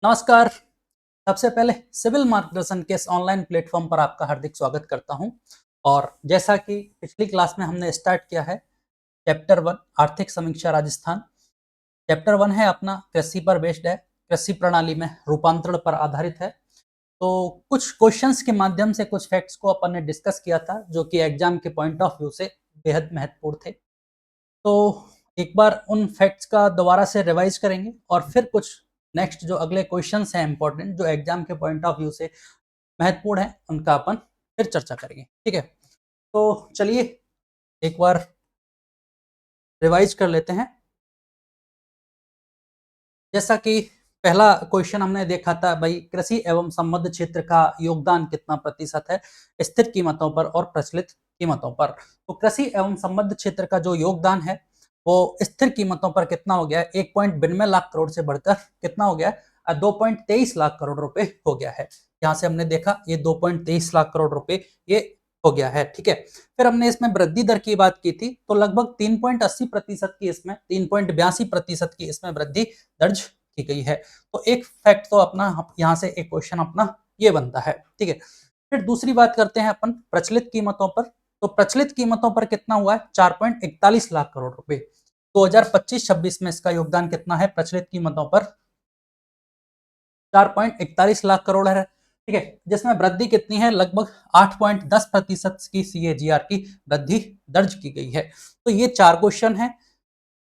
नमस्कार। सबसे पहले सिविल मार्गदर्शन के इस ऑनलाइन प्लेटफॉर्म पर आपका हार्दिक स्वागत करता हूं। और जैसा कि पिछली क्लास में हमने स्टार्ट किया है, चैप्टर 1 आर्थिक समीक्षा राजस्थान। चैप्टर 1 है अपना कृषि पर बेस्ड है, कृषि प्रणाली में रूपांतरण पर आधारित है। तो कुछ क्वेश्चंस के माध्यम से कुछ फैक्ट्स को अपन ने डिस्कस किया था जो कि एग्जाम के पॉइंट ऑफ व्यू से बेहद महत्वपूर्ण थे। तो एक बार उन फैक्ट्स का दोबारा से रिवाइज करेंगे और फिर कुछ नेक्स्ट जो अगले क्वेश्चंस हैं इंपॉर्टेंट, जो एग्जाम के पॉइंट ऑफ व्यू से महत्वपूर्ण है, उनका अपन फिर चर्चा करेंगे। ठीक है, तो चलिए एक बार रिवाइज कर लेते हैं। जैसा कि पहला क्वेश्चन हमने देखा था भाई, कृषि एवं संबद्ध क्षेत्र का योगदान कितना प्रतिशत है स्थिर कीमतों पर और प्रचलित कीमतों पर। तो कृषि एवं संबद्ध क्षेत्र का जो योगदान है वो स्थिर कीमतों पर कितना हो गया है, 1.92 लाख करोड़ से बढ़कर कितना हो गया है, 2.23 लाख करोड़ रुपए हो गया है। यहाँ से हमने देखा ये 2.23 लाख करोड़ रुपए ये हो गया है। ठीक है, फिर हमने इसमें वृद्धि दर की बात की थी, तो लगभग 3.80% की इसमें 3.82% की इसमें वृद्धि दर्ज की गई है। तो एक फैक्ट तो अपना यहाँ से एक क्वेश्चन अपना ये बनता है। ठीक है, फिर दूसरी बात करते हैं अपन प्रचलित कीमतों पर। तो प्रचलित कीमतों पर कितना हुआ है, 4.41 लाख करोड़ रुपए। 2025-26 में इसका योगदान कितना है प्रचलित कीमतों पर, 4.41 लाख करोड़ है। ठीक है, जिसमें वृद्धि कितनी है, लगभग 8.10% की CAGR की वृद्धि दर्ज की गई है। तो ये चार क्वेश्चन है,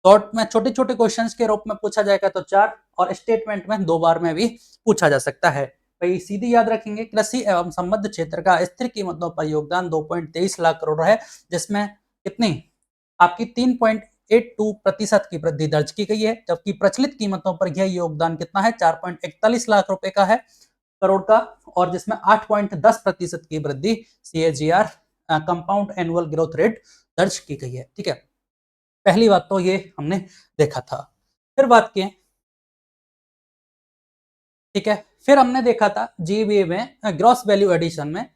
शॉर्ट में छोटे छोटे क्वेश्चंस के रूप में पूछा जाएगा तो चार, और स्टेटमेंट में 2 बार में भी पूछा जा सकता है। भाई सीधे याद रखेंगे, कृषि एवं संबद्ध क्षेत्र का स्थिर कीमतों पर योगदान 2.23 लाख करोड़ है, जिसमें कितनी आपकी 3.82% की वृद्धि दर्ज की गई है। जबकि प्रचलित कीमतों पर यह योगदान कितना है, 4.41 लाख रुपए का है, करोड़ का, और जिसमें 8.10% की वृद्धि CAGR compound annual growth rate दर्ज की गई है। ठीक है, पहली बात तो ये हमने देखा था। फिर बात की, ठीक है, फिर हमने देखा था GVA में ग्रॉस वैल्यू एडिशन में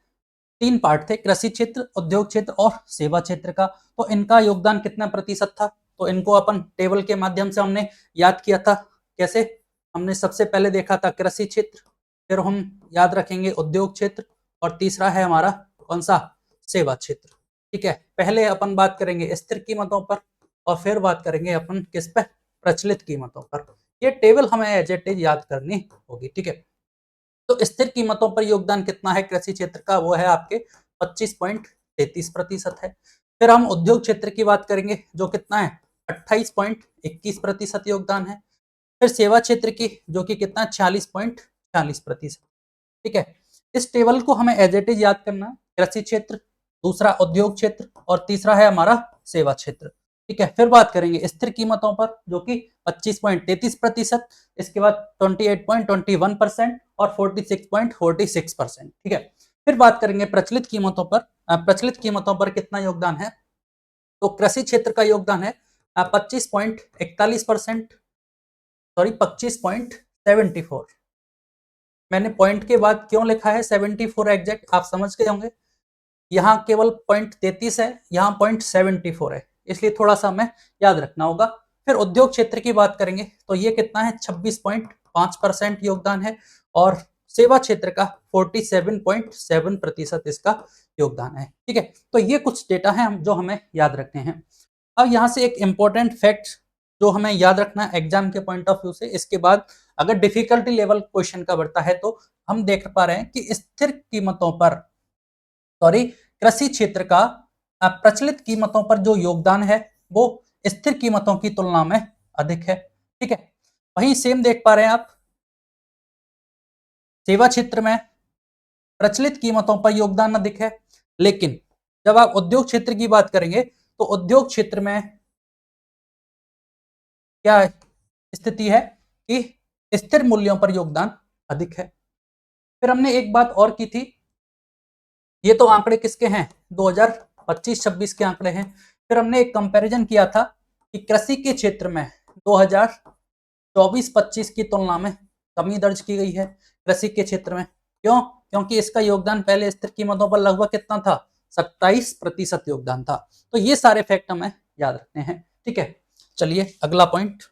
3 पार्ट थे, कृषि क्षेत्र, उद्योग क्षेत्र और सेवा क्षेत्र का। तो इनका योगदान कितना प्रतिशत था, तो इनको अपन टेबल के माध्यम से हमने याद किया था। कैसे, हमने सबसे पहले देखा था कृषि क्षेत्र, फिर हम याद रखेंगे उद्योग क्षेत्र, और तीसरा है हमारा कौन सा, सेवा क्षेत्र। ठीक है, पहले अपन बात करेंगे स्थिर कीमतों पर और फिर बात करेंगे अपन किस पे, प्रचलित कीमतों पर। ये टेबल हमें एज इट इज याद करनी होगी। ठीक है, तो स्थिर कीमतों पर योगदान कितना है कृषि क्षेत्र का, वो है आपके 25.33% है। फिर हम उद्योग क्षेत्र की बात करेंगे जो कितना है, 28.21% योगदान है। फिर सेवा क्षेत्र की जो कि कितना, 46.40%। ठीक है, इस टेबल को हमें एज इट इज याद करना है, कृषि क्षेत्र, दूसरा उद्योग क्षेत्र, और तीसरा है हमारा सेवा क्षेत्र। ठीक है, फिर बात करेंगे स्थिर कीमतों पर जो कि 25.33%, इसके बाद 28.21% और 46.46%। ठीक है, फिर बात करेंगे प्रचलित कीमतों पर। प्रचलित कीमतों पर कितना योगदान है, तो कृषि क्षेत्र का योगदान है 25.41%, सॉरी 25.74। मैंने पॉइंट के बाद क्यों लिखा है 74 एग्जैक्ट, आप समझ गए होंगे। यहाँ केवल 0.33 है, यहाँ 0.74 है, इसलिए थोड़ा सा हमें याद रखना होगा। फिर उद्योग क्षेत्र की बात करेंगे तो ये कितना है, 26.5% योगदान है, और सेवा क्षेत्र का 47.7% इसका योगदान है। ठीक है, तो ये कुछ डेटा है हम जो हमें याद रखने हैं। अब यहाँ से एक इंपॉर्टेंट फैक्ट जो हमें याद रखना है एग्जाम के पॉइंट ऑफ व्यू से, इसके बाद अगर डिफिकल्टी लेवल क्वेश्चन का बढ़ता है तो हम देख पा रहे हैं कि स्थिर कीमतों पर, सॉरी कृषि क्षेत्र का प्रचलित कीमतों पर जो योगदान है वो स्थिर कीमतों की तुलना में अधिक है। ठीक है, वहीं सेम देख पा रहे हैं आप, सेवा क्षेत्र में प्रचलित कीमतों पर योगदान अधिक है, लेकिन जब आप उद्योग क्षेत्र की बात करेंगे तो उद्योग क्षेत्र में क्या स्थिति है कि स्थिर मूल्यों पर योगदान अधिक है। फिर हमने एक बात और की थी, ये तो आंकड़े किसके हैं, 2025-26 के आंकड़े हैं। फिर हमने एक कंपैरिजन किया था कि कृषि के क्षेत्र में 2024-25 की तुलना में कमी दर्ज की गई है कृषि के क्षेत्र में। क्यों, क्योंकि इसका योगदान पहले स्थिर कीमतों पर लगभग कितना था, 27% योगदान था। तो ये सारे फैक्ट हमें याद रखने हैं। ठीक है, चलिए अगला पॉइंट।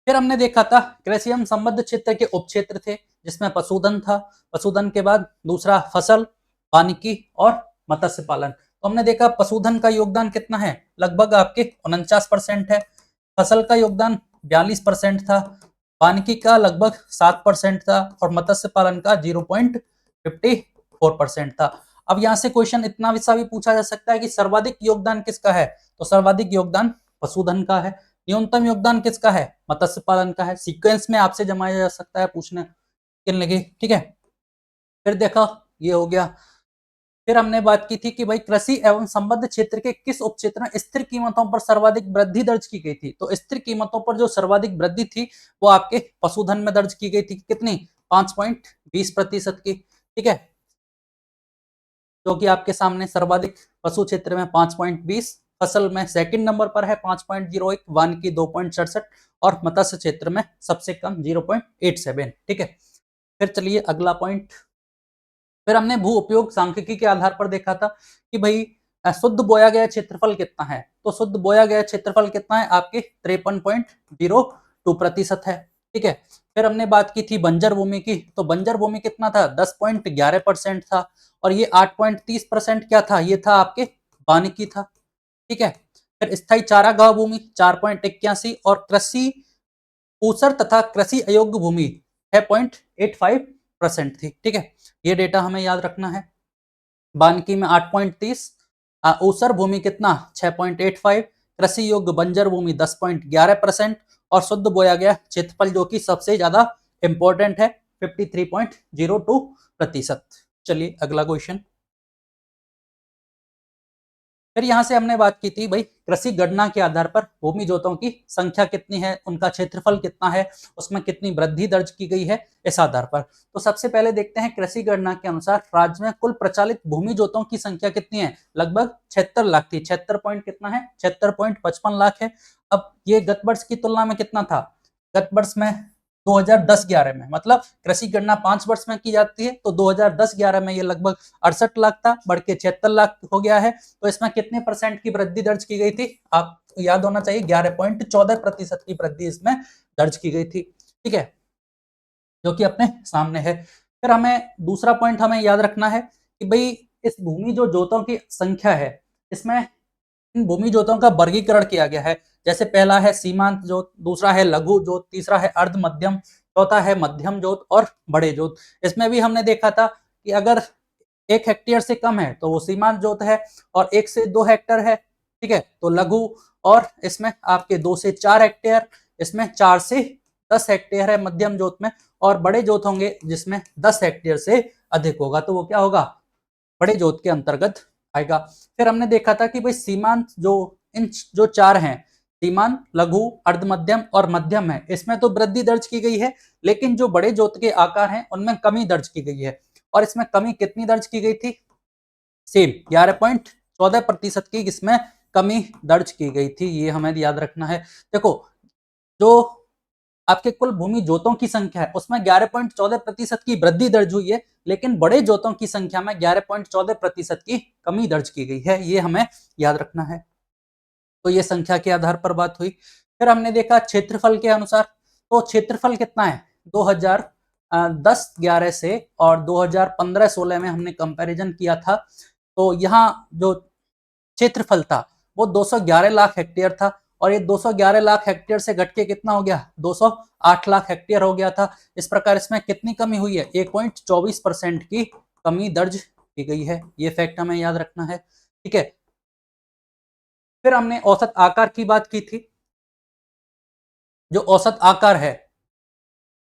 फिर हमने देखा था कृषि एवं संबद्ध क्षेत्र के उपक्षेत्र थे, जिसमें पशुधन था। पशुधन के बाद दूसरा फसल, वानिकी और मत्स्य पालन। तो हमने देखा पशुधन का योगदान कितना है, लगभग आपके 49% है। फसल का योगदान 42% था, वानिकी का लगभग 7% था और मत्स्य पालन का 0.54% था। अब यहाँ से क्वेश्चन इतना सा भी पूछा जा सकता है कि सर्वाधिक योगदान किसका है, तो सर्वाधिक योगदान पशुधन का है। न्यूनतम योगदान किसका है, मत्स्य पालन का है। सीक्वेंस में आपसे जमाया जा सकता है पूछने के लगे, ठीक है। फिर देखा, ये हो गया। फिर हमने बात की थी कि भाई कृषि एवं संबद्ध क्षेत्र के किस उपक्षेत्र में स्थिर कीमतों पर सर्वाधिक वृद्धि दर्ज की गई थी। तो स्थिर कीमतों पर जो सर्वाधिक वृद्धि थी वो आपके पशुधन में दर्ज की गई थी। कितनी, 5.20% की, ठीक है। जो कि आपके सामने सर्वाधिक पशु क्षेत्र में 5.20, फसल में सेकंड नंबर पर है 5.01, वानिकी 2.67 और मत्स्य क्षेत्र में सबसे कम 0.87, ठीक है। फिर चलिए अगला पॉइंट। फिर हमने भू उपयोग सांख्यिकी के आधार पर देखा था कि भाई शुद्ध बोया गया क्षेत्रफल कितना है। तो शुद्ध बोया गया क्षेत्रफल कितना है, आपके 53.02% है, ठीक है। फिर हमने बात की थी बंजर भूमि की। तो बंजर भूमि कितना था, 10.11% था और ये 8.30% क्या था, ये था आपके वानिकी था, ठीक है। फिर स्थायी चारागाह भूमि 4.81 और कृषि ऊसर तथा कृषि अयोग्य भूमि 6.85% थी, ठीक है। ये डेटा हमें याद रखना है। वानिकी में 8.30, ऊसर भूमि कितना 6.85, कृषि योग्य बंजर भूमि 10.11% और शुद्ध बोया गया क्षेत्रफल जो कि सबसे ज्यादा इंपॉर्टेंट है 53.02%। चलिए अगला क्वेश्चन। फिर यहां से हमने बात की थी भाई कृषि गणना के आधार पर भूमि जोतों की संख्या कितनी है, उनका क्षेत्रफल कितना है, उसमें कितनी वृद्धि दर्ज की गई है, इस आधार पर। तो सबसे पहले देखते हैं कृषि गणना के अनुसार राज्य में कुल प्रचलित भूमि जोतों की संख्या कितनी है, लगभग 76 लाख थी। 76 पॉइंट कितना है, 76.55 लाख है। अब ये गत वर्ष की तुलना में कितना था, गत वर्ष में 2010-11 में, मतलब कृषि गणना 5 वर्ष में की जाती है, तो 2010-11 में ये लगभग 68 लाख था, बढ़ के 76 लाख हो गया है। तो इसमें कितने परसेंट की वृद्धि दर्ज की गई थी, आप याद होना चाहिए 11.14% की वृद्धि इसमें दर्ज की गई थी, ठीक है, जो कि अपने सामने है। फिर हमें दूसरा पॉइंट हमें याद रखना है कि भाई इस भूमि जो जोतों की संख्या है, इसमें इन भूमि जोतों का वर्गीकरण किया गया है। जैसे पहला है सीमांत जोत, दूसरा है लघु जोत, तीसरा है अर्ध मध्यम, चौथा है मध्यम जोत और बड़े जोत। इसमें भी हमने देखा था कि अगर 1 हेक्टेयर से कम है तो वो सीमांत जोत है और 1 से 2 हेक्टेयर है, ठीक है, तो लघु। और इसमें आपके 2 से 4 हेक्टेयर, इसमें 4 से 10 हेक्टेयर है मध्यम जोत में। और बड़े जोत होंगे जिसमें 10 हेक्टेयर से अधिक होगा, तो वो क्या होगा, बड़े जोत के अंतर्गत आएगा। फिर हमने देखा था कि भाई सीमांत जो इन जो चार हैं, सीमांत, लघु, अर्ध मध्यम और मध्यम है, इसमें तो वृद्धि दर्ज की गई है, लेकिन जो बड़े जोत के आकार हैं उनमें कमी दर्ज की गई है। और इसमें कमी कितनी दर्ज की गई थी, सेम 11.14% की इसमें कमी दर्ज की गई थी, ये हमें याद रखना है। देखो, जो आपके कुल भूमि जोतों की संख्या है उसमें 11.14% की वृद्धि दर्ज हुई है, लेकिन बड़े जोतों की संख्या में 11.14% की कमी दर्ज की गई है, ये हमें याद रखना है। तो ये संख्या के आधार पर बात हुई। फिर हमने देखा क्षेत्रफल के अनुसार, तो क्षेत्रफल कितना है 2010-11 से और 2015-16 में हमने कंपैरिजन किया था। तो यहाँ जो क्षेत्रफल था वो 211 लाख हेक्टेयर था और ये 211 लाख हेक्टेयर से घट के कितना हो गया, 208 लाख हेक्टेयर हो गया था। इस प्रकार इसमें कितनी कमी हुई है, 1.24% की कमी दर्ज की गई है, ये फैक्ट हमें याद रखना है, ठीक है। फिर हमने औसत आकार की बात की थी। जो औसत आकार है,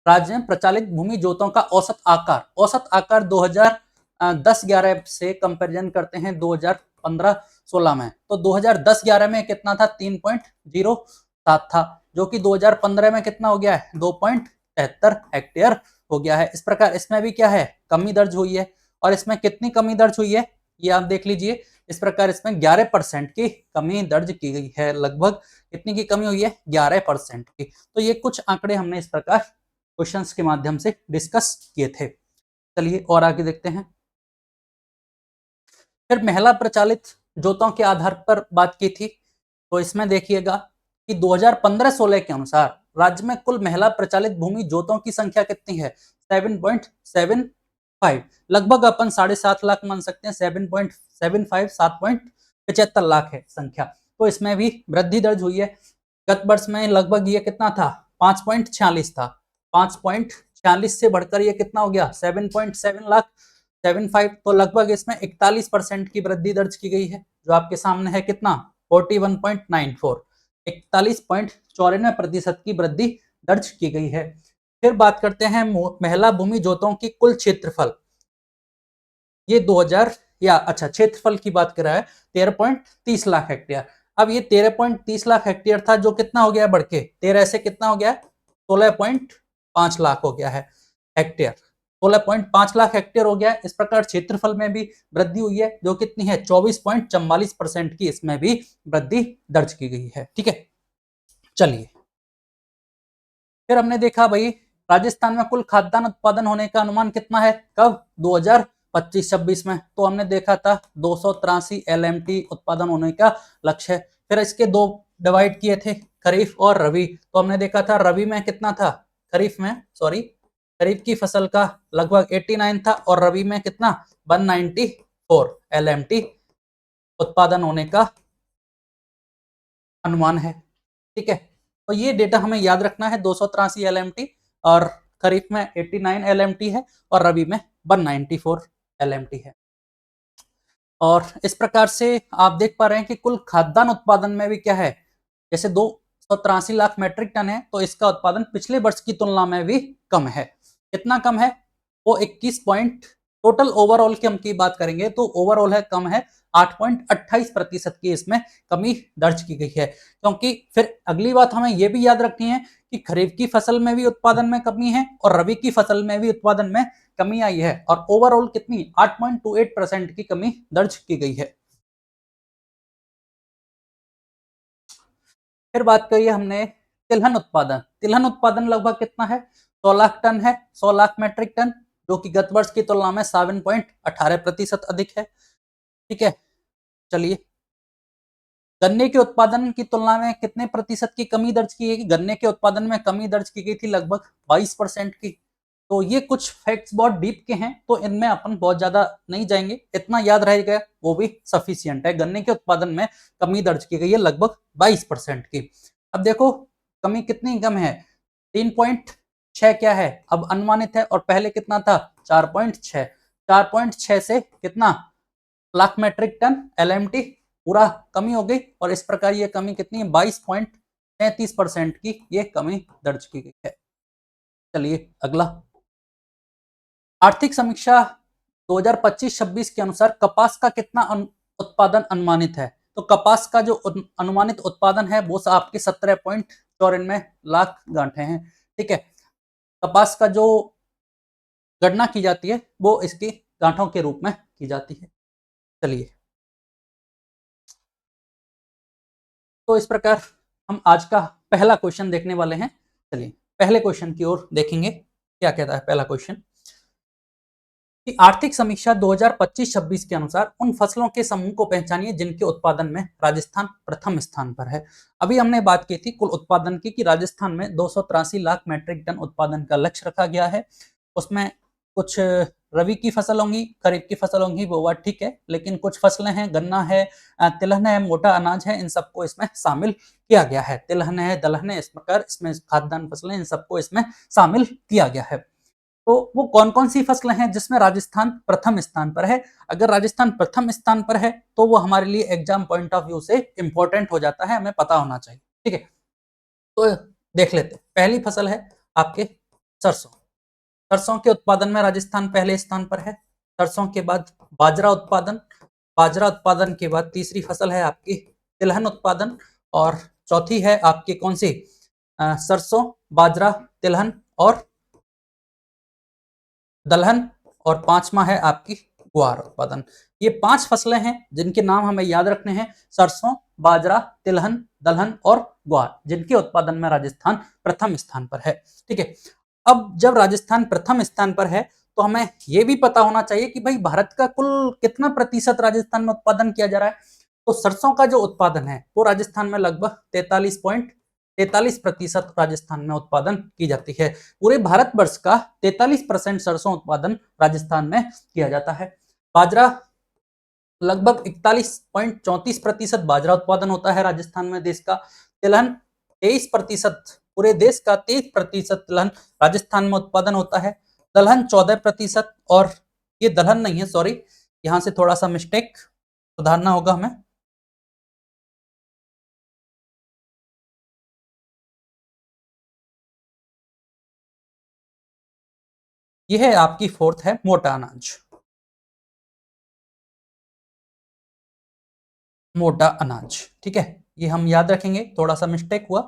राज्य में प्रचलित भूमि जोतों का औसत आकार 2010-11 से कंपैरिजन करते हैं 2015-16 में, तो 2010-11 में कितना था, 3.07 था, जो कि 2015 में कितना हो गया है, 2.73 हेक्टेयर हो गया है। इस प्रकार इसमें भी क्या है, कमी दर्ज हुई है। और इसमें कितनी कमी दर्ज हुई है, ये आप देख लीजिए। इस प्रकार इसमें 11% की कमी दर्ज की गई है, लगभग कितनी की कमी हुई है, 11% की। तो ये कुछ आंकड़े हमने इस प्रकार क्वेश्चंस के माध्यम से डिस्कस किए थे। चलिए और आगे देखते हैं। फिर महिला प्रचालित जोतों के आधार पर बात की थी। तो इसमें देखिएगा कि 2015-16 के अनुसार राज्य में कुल महिला प्रचालित भूमि जोतों की संख्या कितनी है? 7.75। लगभग अपन 7.5 लाख मान सकते हैं। 7.75 7.75 लाख है संख्या। तो इसमें भी वृद्धि दर्ज हुई है। गत वर्ष में लगभग ये कितना था? 5.46 था। 5.46 से बढ़कर ये कितना हो गया? 7.7 लाख 75। तो लगभग इसमें 41% की वृद्धि दर्ज की गई है, जो आपके सामने है कितना? 41.94। 41.94% की वृद्धि दर्ज की गई है। फिर बात करते हैं महिला भूमि जोतों की कुल क्षेत्रफल। ये 2000 या अच्छा क्षेत्रफल की बात कर रहा है 13.30 लाख हेक्टेयर। अब ये 13.30 लाख हेक्टेयर था, जो कितना हो गया बढ़ के 13 से कितना हो गया? 16.5 लाख हो गया है हेक्टेयर। 16.5 लाख हेक्टेयर हो गया। इस प्रकार क्षेत्रफल में भी वृद्धि हुई है, जो कितनी है? 24.44% की इसमें भी वृद्धि दर्ज की गई है। ठीक है, चलिए फिर हमने देखा भाई राजस्थान में कुल खाद्यान्न उत्पादन होने का अनुमान कितना है? कब? 2025-26 में। तो हमने देखा था 283 LMT उत्पादन होने का लक्ष्य है। फिर इसके दो डिवाइड किए थे, खरीफ और रबी। तो हमने देखा था रबी में कितना था? खरीफ की फसल का लगभग 89 था, और रबी में कितना? 194 LMT उत्पादन होने का अनुमान है। ठीक है, तो ये डेटा हमें याद रखना है। 283 LMT और खरीफ में 89 LMT है, और रबी में 194 LMT है। और इस प्रकार से आप देख पा रहे हैं कि कुल खाद्यान्न उत्पादन में भी क्या है, जैसे 283 लाख मैट्रिक टन है, तो इसका उत्पादन पिछले वर्ष की तुलना में भी कम है। कितना कम है? वो 21 पॉइंट, टोटल ओवरऑल की हम की बात करेंगे तो ओवरऑल है कम है 8.28% की इसमें कमी दर्ज की गई है। क्योंकि फिर अगली बात हमें यह भी याद रखनी है कि खरीफ की फसल में भी उत्पादन में कमी है, और रबी की फसल में भी उत्पादन में कमी आई है, और ओवरऑल कितनी? 8.28% की कमी दर्ज की गई है। फिर बात करिए हमने तिलहन उत्पादन। तिलहन उत्पादन लगभग कितना है? 100 लाख टन है, 100 लाख मैट्रिक टन, जो कि गत वर्ष की तुलना में 7.18% अधिक है। ठीक है, चलिए गन्ने के उत्पादन की तुलना में कितने प्रतिशत की कमी दर्ज की गई? गन्ने के उत्पादन में कमी दर्ज की गई थी लगभग 22% की। तो ये कुछ फैक्ट्स बहुत डीप के हैं, तो इनमें अपन बहुत ज्यादा नहीं जाएंगे, इतना याद रहेगा वो भी सफिशियंट है। गन्ने के उत्पादन में कमी दर्ज की गई है लगभग 22% की। अब देखो कमी कितनी कम है? 3.6 क्या है अब? अनुमानित है, और पहले कितना था? 4.6। 4.6 से कितना लाख मैट्रिक टन LMT पूरा कमी हो गई, और इस प्रकार ये कमी कितनी है? 22.33% की ये कमी दर्ज की गई है। चलिए अगला, आर्थिक समीक्षा 2025-26 के अनुसार कपास का कितना उत्पादन अनुमानित है? तो कपास का जो अनुमानित उत्पादन है वो आपके 17.94 लाख गांठे हैं। ठीक है, कपास का जो गणना की जाती है वो इसकी गांठों के रूप में की जाती है। चलिए, तो इस प्रकार हम आज का पहला क्वेश्चन देखने वाले हैं। चलिए पहले क्वेश्चन की ओर देखेंगे। क्या कहता है पहला क्वेश्चन कि आर्थिक समीक्षा 2025-26 के अनुसार उन फसलों के समूह को पहचानिए जिनके उत्पादन में राजस्थान प्रथम स्थान पर है। अभी हमने बात की थी कुल उत्पादन की कि राजस्थान में 283 लाख मैट्रिक टन उत्पादन का लक्ष्य रखा गया है। उसमें कुछ रबी की फसल होंगी, खरीफ की फसल होंगी, वो बात ठीक है, लेकिन कुछ फसलें हैं, गन्ना है, तिलहन है, मोटा अनाज है, इन सबको इसमें शामिल किया गया है। तिलहन है, दलहन है, इस प्रकार इसमें खाद्यान्न फसलें, इन सबको इसमें शामिल किया गया है। तो वो कौन कौन सी फसलें हैं जिसमें राजस्थान प्रथम स्थान पर है? अगर राजस्थान प्रथम स्थान पर है तो वो हमारे लिए एग्जाम पॉइंट ऑफ व्यू से इंपॉर्टेंट हो जाता है, हमें पता होना चाहिए। ठीक है, तो देख लेते हैं। पहली फसल है आपके सरसों। सरसों के उत्पादन में राजस्थान पहले स्थान पर है। सरसों के बाद बाजरा उत्पादन, बाजरा उत्पादन के बाद तीसरी फसल है आपकी तिलहन उत्पादन, और चौथी है आपकी कौन सी? सरसों, बाजरा, तिलहन और दलहन, और पांचवा है आपकी ग्वार उत्पादन। ये 5 फसलें हैं जिनके नाम हमें याद रखने हैं, सरसों, बाजरा, तिलहन, दलहन और ग्वार, जिनके उत्पादन में राजस्थान प्रथम स्थान पर है। ठीक है, अब जब राजस्थान प्रथम स्थान पर है तो हमें यह भी पता होना चाहिए कि भाई भारत का कुल कितना प्रतिशत राजस्थान में उत्पादन किया जा रहा है। तो सरसों का जो उत्पादन है वो राजस्थान में लगभग 43% राजस्थान में उत्पादन की जाती है। पूरे भारतवर्ष का 43% सरसों उत्पादन राजस्थान में किया जाता है। बाजरा लगभग 41.34% बाजरा उत्पादन होता है राजस्थान में देश का। तिलहन 23%, पूरे देश का 23% तिलहन राजस्थान में उत्पादन होता है। दलहन 14%, और ये दलहन नहीं है, सॉरी, यहां से थोड़ा सा मिस्टेक सुधारना होगा हमें। यह है आपकी फोर्थ है मोटा अनाज। मोटा अनाज, ठीक है, ये हम याद रखेंगे, थोड़ा सा मिस्टेक हुआ।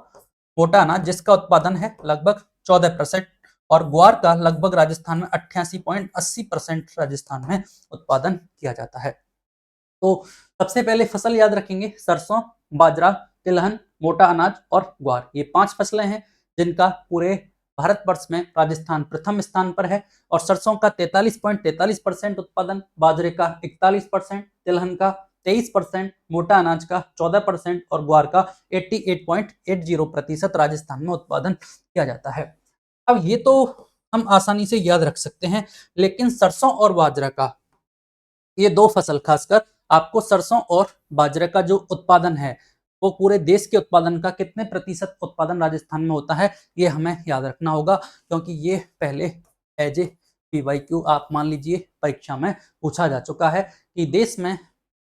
मोटा अनाज जिसका उत्पादन है लगभग 14%, और ग्वार का लगभग राजस्थान में 88.80% राजस्थान में उत्पादन किया जाता है। तो सबसे पहले फसल याद रखेंगे सरसों, बाजरा, तिलहन, मोटा अनाज और ग्वार। ये 5 फसलें हैं जिनका पूरे भारतवर्ष में राजस्थान प्रथम स्थान पर है। और सरसों का 43.43% उत्पादन, बाजरे का 41%, तिलहन का 23%, मोटा अनाज का 14% और ग्वार का 88.80% राजस्थान में उत्पादन किया जाता है। अब ये तो हम आसानी से याद रख सकते हैं, लेकिन सरसों और बाजरा का, ये दो फसल खासकर, आपको सरसों और बाजरे का जो उत्पादन है वो पूरे देश के उत्पादन का कितने प्रतिशत उत्पादन राजस्थान में होता है, ये हमें याद रखना होगा, क्योंकि ये पहले एज ए पीवाईक्यू आप मान लीजिए परीक्षा में पूछा जा चुका है कि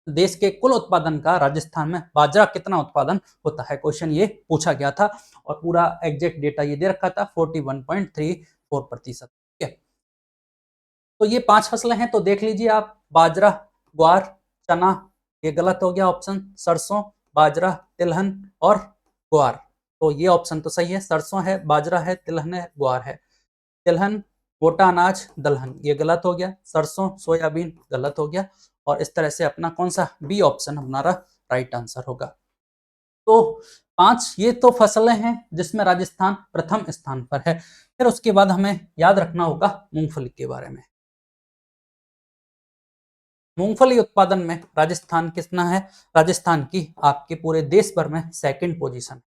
देश के कुल उत्पादन का राजस्थान में बाजरा कितना उत्पादन होता है, क्वेश्चन ये पूछा गया था। और पूरा एग्जैक्ट डेटा ये दे रखा था 41.34%। ठीक है, तो ये 5 फसलें हैं, तो देख लीजिए आप, बाजरा, ग्वार, चना, ये गलत हो गया ऑप्शन, सरसों, बाजरा, तिलहन और ग्वार। तो ये ऑप्शन तो सही है, सरसों है, बाजरा है, तिलहन है, ग्वार है। तिलहन, मोटा अनाज, दलहन, ये गलत हो गया। सरसों, सोयाबीन गलत हो गया। और इस तरह से अपना कौन सा बी ऑप्शन हमारा राइट आंसर होगा। तो 5 ये तो फसलें हैं जिसमें राजस्थान प्रथम स्थान पर है। फिर उसके बाद हमें याद रखना होगा मूंगफली के बारे में। मूंगफली उत्पादन में राजस्थान कितना है, राजस्थान की आपके पूरे देश भर में सेकंड पोजीशन।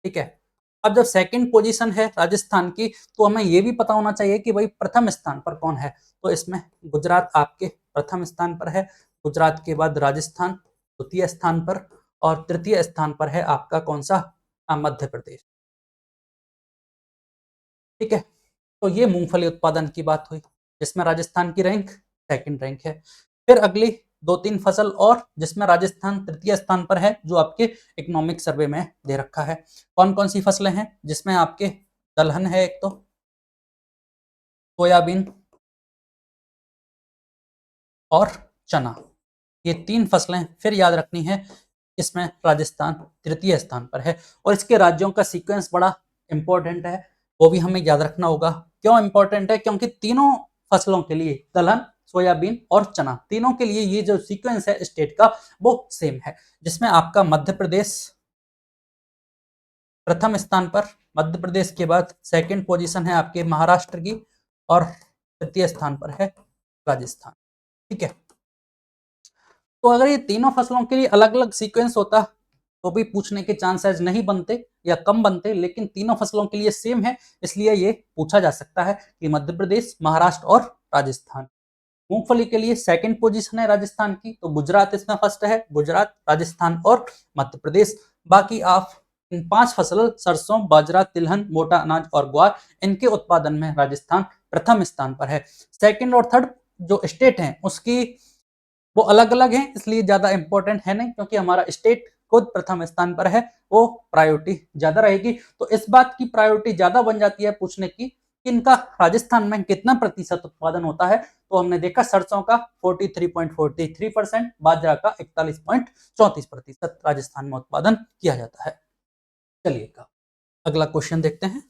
ठीक है, अब जब सेकंड पोजीशन है राजस्थान की, तो हमें यह भी पता होना चाहिए कि भाई प्रथम स्थान पर कौन है। तो इसमें गुजरात आपके प्रथम स्थान पर है, गुजरात के बाद राजस्थान द्वितीय स्थान पर, और तृतीय स्थान पर है आपका कौन सा, मध्य प्रदेश। ठीक है, तो ये मूंगफली उत्पादन की बात हुई जिसमें राजस्थान की रैंक सेकंड रैंक है। फिर अगली 2-3 फसल और जिसमें राजस्थान तृतीय स्थान पर है, जो आपके इकोनॉमिक सर्वे में दे रखा है। कौन कौन सी फसलें हैं, जिसमें आपके दलहन है, एक तो सोयाबीन और चना, ये 3 फसलें फिर याद रखनी है। इसमें राजस्थान तृतीय स्थान पर है, और इसके राज्यों का सीक्वेंस बड़ा इंपॉर्टेंट है, वो भी हमें याद रखना होगा। क्यों इंपॉर्टेंट है, क्योंकि तीनों फसलों के लिए, दलहन, सोयाबीन और चना, तीनों के लिए ये जो सीक्वेंस है स्टेट का वो सेम है। जिसमें आपका मध्य प्रदेश प्रथम स्थान पर, मध्य प्रदेश के बाद सेकंड पोजीशन है आपके महाराष्ट्र की, और तृतीय स्थान पर है राजस्थान। ठीक है, तो अगर ये तीनों फसलों के लिए अलग अलग सीक्वेंस होता तो भी पूछने के चांसेस नहीं बनते या कम बनते, लेकिन तीनों फसलों के लिए सेम है, इसलिए ये पूछा जा सकता है कि मध्य प्रदेश, महाराष्ट्र और राजस्थान। मूंगफली के लिए सेकंड पोजीशन है राजस्थान की, तो गुजरात इसमें फर्स्ट है, गुजरात, राजस्थान और मध्य प्रदेश। बाकी आप इन 5 फसल सरसों, बाजरा, तिलहन, मोटा अनाज और ग्वार, इनके उत्पादन में राजस्थान प्रथम स्थान पर है। सेकंड और थर्ड जो स्टेट हैं उसकी वो अलग अलग हैं, इसलिए ज्यादा इंपॉर्टेंट है नहीं, क्योंकि हमारा स्टेट खुद प्रथम स्थान पर है, वो प्रायोरिटी ज्यादा रहेगी। तो इस बात की प्रायोरिटी ज्यादा बन जाती है पूछने की कि इनका राजस्थान में कितना प्रतिशत उत्पादन होता है। तो हमने देखा सरसों का 43.43%, बाजरा का 41.34% राजस्थान में उत्पादन किया जाता है। चलिए अगला क्वेश्चन देखते हैं।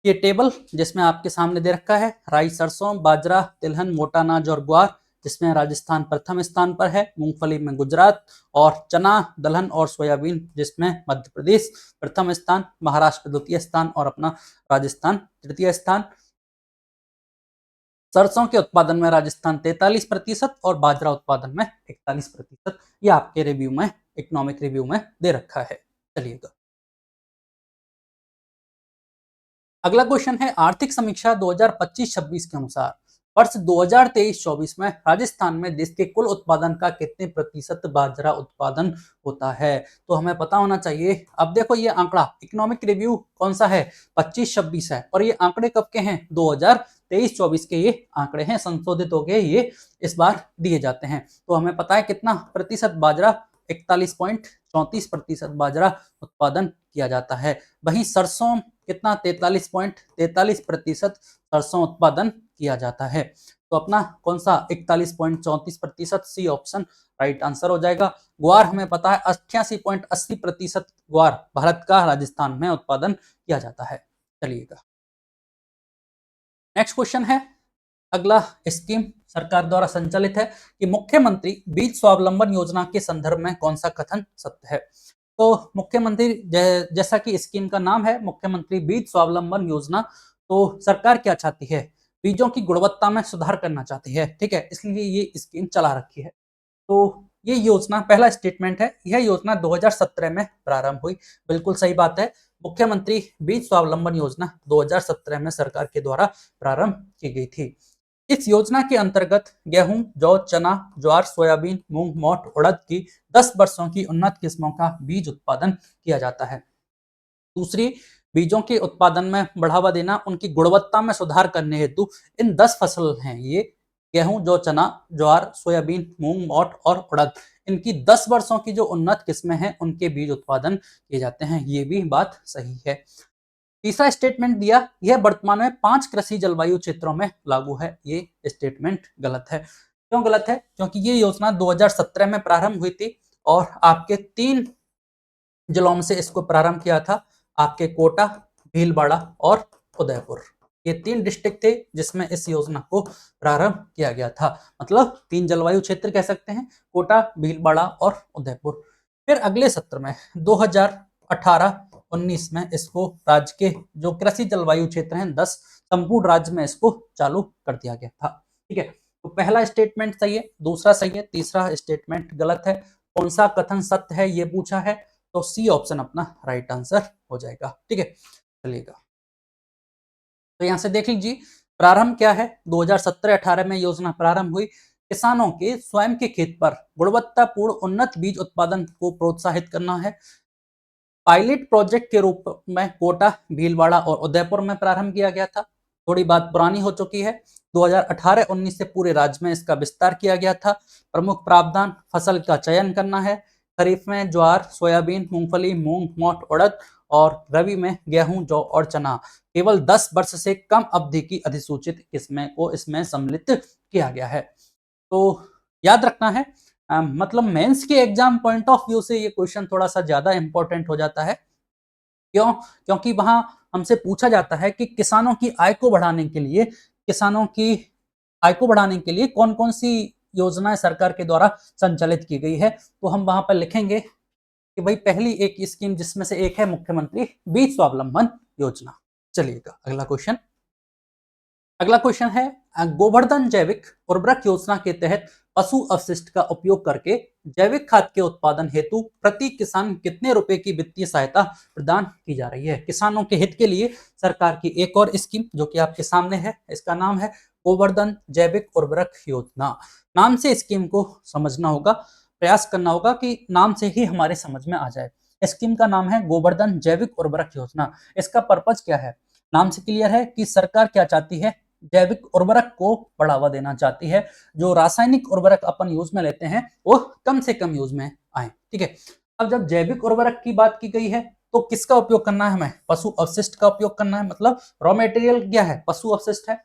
ये टेबल जिसमें आपके सामने दे रखा है राई, सरसों, बाजरा, तिलहन, मोटा अनाज और ग्वार, जिसमें राजस्थान प्रथम स्थान पर है, मूंगफली में गुजरात, और चना, दलहन और सोयाबीन जिसमें मध्य प्रदेश प्रथम स्थान, महाराष्ट्र द्वितीय स्थान और अपना राजस्थान तृतीय स्थान। सरसों के उत्पादन में राजस्थान 43% और बाजरा उत्पादन में 41%। ये आपके रिव्यू में, इकोनॉमिक रिव्यू में दे रखा है। चलिएगा, अगला क्वेश्चन है आर्थिक समीक्षा 2025-26 के अनुसार वर्ष 2023-24 में राजस्थान में देश के कुल उत्पादन का कितने प्रतिशत बाजरा उत्पादन होता है। तो हमें पता होना चाहिए। अब देखो ये आंकड़ा इकोनॉमिक रिव्यू कौन सा है, 25-26 है, और ये आंकड़े कब के हैं, 2023-24 के ये आंकड़े हैं, संशोधित होके ये इस बार दिए जाते हैं। तो हमें पता है कितना प्रतिशत बाजरा, 41.34% बाजरा उत्पादन किया जाता है। वहीं सरसों कितना, 43.43% सरसों उत्पादन किया जाता है। तो अपना कौन सा 41.34%, सी ऑप्शन राइट आंसर हो जाएगा। ग्वार हमें पता है 88.80% ग्वार भारत का राजस्थान में उत्पादन किया जाता है। चलिएगा, नेक्स्ट क्वेश्चन है, अगला स्कीम सरकार द्वारा संचालित है कि मुख्यमंत्री बीज स्वावलंबन योजना के संदर्भ में कौन सा कथन सत्य है। तो मुख्यमंत्री जैसा कि स्कीम का नाम है मुख्यमंत्री बीज स्वावलंबन योजना, तो सरकार क्या चाहती है, बीजों की गुणवत्ता में सुधार करना चाहती है, ठीक है, इसलिए ये स्कीम चला रखी है। तो ये योजना, पहला स्टेटमेंट है, यह योजना 2017 में प्रारंभ हुई, बिल्कुल सही बात है। मुख्यमंत्री बीज स्वावलंबन योजना 2017 में सरकार के द्वारा प्रारंभ की गई थी। इस योजना के अंतर्गत गेहूं, जौ, चना, ज्वार, सोयाबीन, मूंग, मोठ, उड़द की 10 वर्षों की उन्नत किस्मों का बीज उत्पादन किया जाता है। दूसरी, बीजों के उत्पादन में बढ़ावा देना, उनकी गुणवत्ता में सुधार करने हेतु इन 10 फसल हैं ये, गेहूं, जौ, चना, ज्वार, सोयाबीन, मूंग, मोठ और उड़द, इनकी 10 वर्षों की जो उन्नत किस्में हैं उनके बीज उत्पादन किए जाते हैं। ये भी बात सही है। तीसरा स्टेटमेंट दिया, यह वर्तमान में 5 कृषि जलवायु क्षेत्रों में लागू है, ये स्टेटमेंट गलत है। क्यों गलत है, क्योंकि ये योजना 2017 में प्रारंभ हुई थी और आपके 3 जिलों में से इसको प्रारंभ किया था, आपके कोटा, भीलवाड़ा और उदयपुर। ये 3 डिस्ट्रिक्ट थे जिसमें इस योजना को प्रारंभ किया गया था, मतलब 3 जलवायु क्षेत्र कह सकते हैं, कोटा, भीलवाड़ा और उदयपुर। फिर अगले सत्र में 2018-19 में इसको राज्य के जो कृषि जलवायु क्षेत्र हैं 10 संपूर्ण राज्य में इसको चालू कर दिया गया था, ठीक है। तो पहला स्टेटमेंट सही है, दूसरा सही है, तीसरा स्टेटमेंट गलत है। कौन सा कथन सत्य है ये पूछा है, तो सी ऑप्शन अपना राइट आंसर हो जाएगा, ठीक है। चलिएगा, तो यहां से देख लीजिए प्रारंभ क्या है, 2017-18 में योजना प्रारंभ हुई, किसानों के स्वयं के खेत पर गुणवत्तापूर्ण उन्नत बीज उत्पादन को प्रोत्साहित करना है। पायलट प्रोजेक्ट के रूप में कोटा, भीलवाड़ा और उदयपुर में प्रारंभ किया गया था। थोड़ी बात पुरानी हो चुकी है, 2018-19 से पूरे राज्य में इसका विस्तार किया गया था। प्रमुख प्रावधान, फसल का चयन करना है, खरीफ में ज्वार, सोयाबीन, मूंगफली, मूंग, मोठ, उड़द और रबी में गेहूं, जौ और चना। केवल 10 वर्ष से कम अवधि की अधिसूचित किस्में को इसमें सम्मिलित किया गया है। तो याद रखना है, मतलब मेंस के एग्जाम पॉइंट ऑफ व्यू से ये क्वेश्चन थोड़ा सा ज्यादा इंपॉर्टेंट हो जाता है। क्यों, क्योंकि वहां हमसे पूछा जाता है कि किसानों की आय को बढ़ाने के लिए, किसानों की आय को बढ़ाने के लिए कौन कौन सी योजनाएं सरकार के द्वारा संचालित की गई है। तो हम वहां पर लिखेंगे कि भाई पहली एक स्कीम जिसमें से एक है मुख्यमंत्री बीज स्वावलंबन योजना। चलिएगा, अगला क्वेश्चन है, गोवर्धन जैविक उर्वरक योजना के तहत पशु अवशिष्ट का उपयोग करके जैविक खाद के उत्पादन हेतु प्रति किसान कितने रुपए की वित्तीय सहायता प्रदान की जा रही है। किसानों के हित के लिए सरकार की एक और स्कीम जो कि आपके सामने है, इसका नाम है गोवर्धन जैविक उर्वरक योजना। नाम से स्कीम को समझना होगा, प्रयास करना होगा कि नाम से ही हमारे समझ में आ जाए। स्कीम का नाम है गोवर्धन जैविक उर्वरक योजना। इसका पर्पज क्या है, नाम से क्लियर है कि सरकार क्या चाहती है, जैविक उर्वरक को बढ़ावा देना चाहती है। जो रासायनिक उर्वरक अपन यूज में लेते हैं वो कम से कम यूज में आए, ठीक है। अब जब जैविक उर्वरक की बात की गई है तो किसका उपयोग करना है, हमें पशु अवशिष्ट का उपयोग करना है, मतलब रॉ मेटेरियल क्या है, पशु अवशिष्ट है।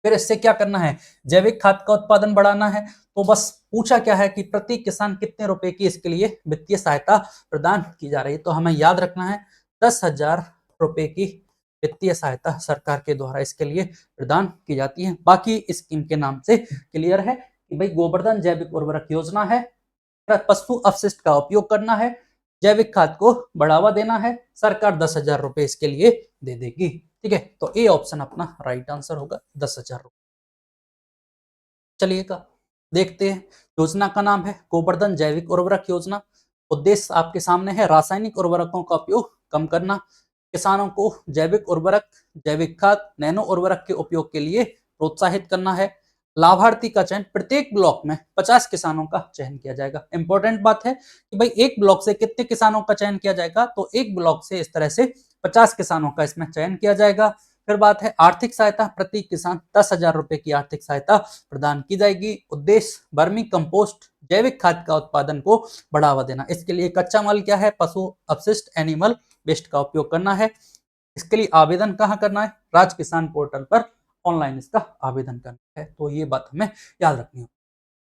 फिर इससे क्या करना है, जैविक खाद का उत्पादन बढ़ाना है। तो बस पूछा क्या है कि प्रति किसान कितने रुपए की इसके लिए वित्तीय सहायता प्रदान की जा रही है। तो हमें याद रखना है 10,000 रुपए की वित्तीय सहायता सरकार के द्वारा इसके लिए प्रदान की जाती है। बाकी स्कीम के नाम से क्लियर है कि भाई गोवर्धन जैविक उर्वरक योजना है, पशु अवशिष्ट का उपयोग करना है, जैविक खाद को बढ़ावा देना है, सरकार 10,000 रुपए इसके लिए दे देगी, ठीक है। तो ए ऑप्शन अपना राइट आंसर होगा, 10,000 रुपए। चलिएगा, देखते हैं, योजना का नाम है गोवर्धन जैविक उर्वरक योजना। उद्देश्य आपके सामने है, रासायनिक उर्वरकों का उपयोग कम करना, किसानों को जैविक उर्वरक, जैविक खाद, नैनो उर्वरक के उपयोग के लिए प्रोत्साहित करना है। लाभार्थी का चयन, प्रत्येक ब्लॉक में 50 किसानों का चयन किया जाएगा। इंपॉर्टेंट बात है कि भाई एक ब्लॉक से कितने किसानों का चयन किया जाएगा, तो एक ब्लॉक से इस तरह से 50 किसानों का इसमें चयन किया जाएगा। फिर बात है आर्थिक सहायता, प्रति किसान 10,000 रुपए की आर्थिक सहायता प्रदान की जाएगी। उद्देश्य वर्मी कंपोस्ट, जैविक खाद का उत्पादन को बढ़ावा देना। इसके लिए कच्चा माल क्या है, पशु अपशिष्ट, एनिमल वेस्ट का उपयोग करना है। इसके लिए आवेदन कहाँ करना है, राज किसान पोर्टल पर ऑनलाइन इसका आवेदन करना है। तो ये बात हमें याद रखनी होगी।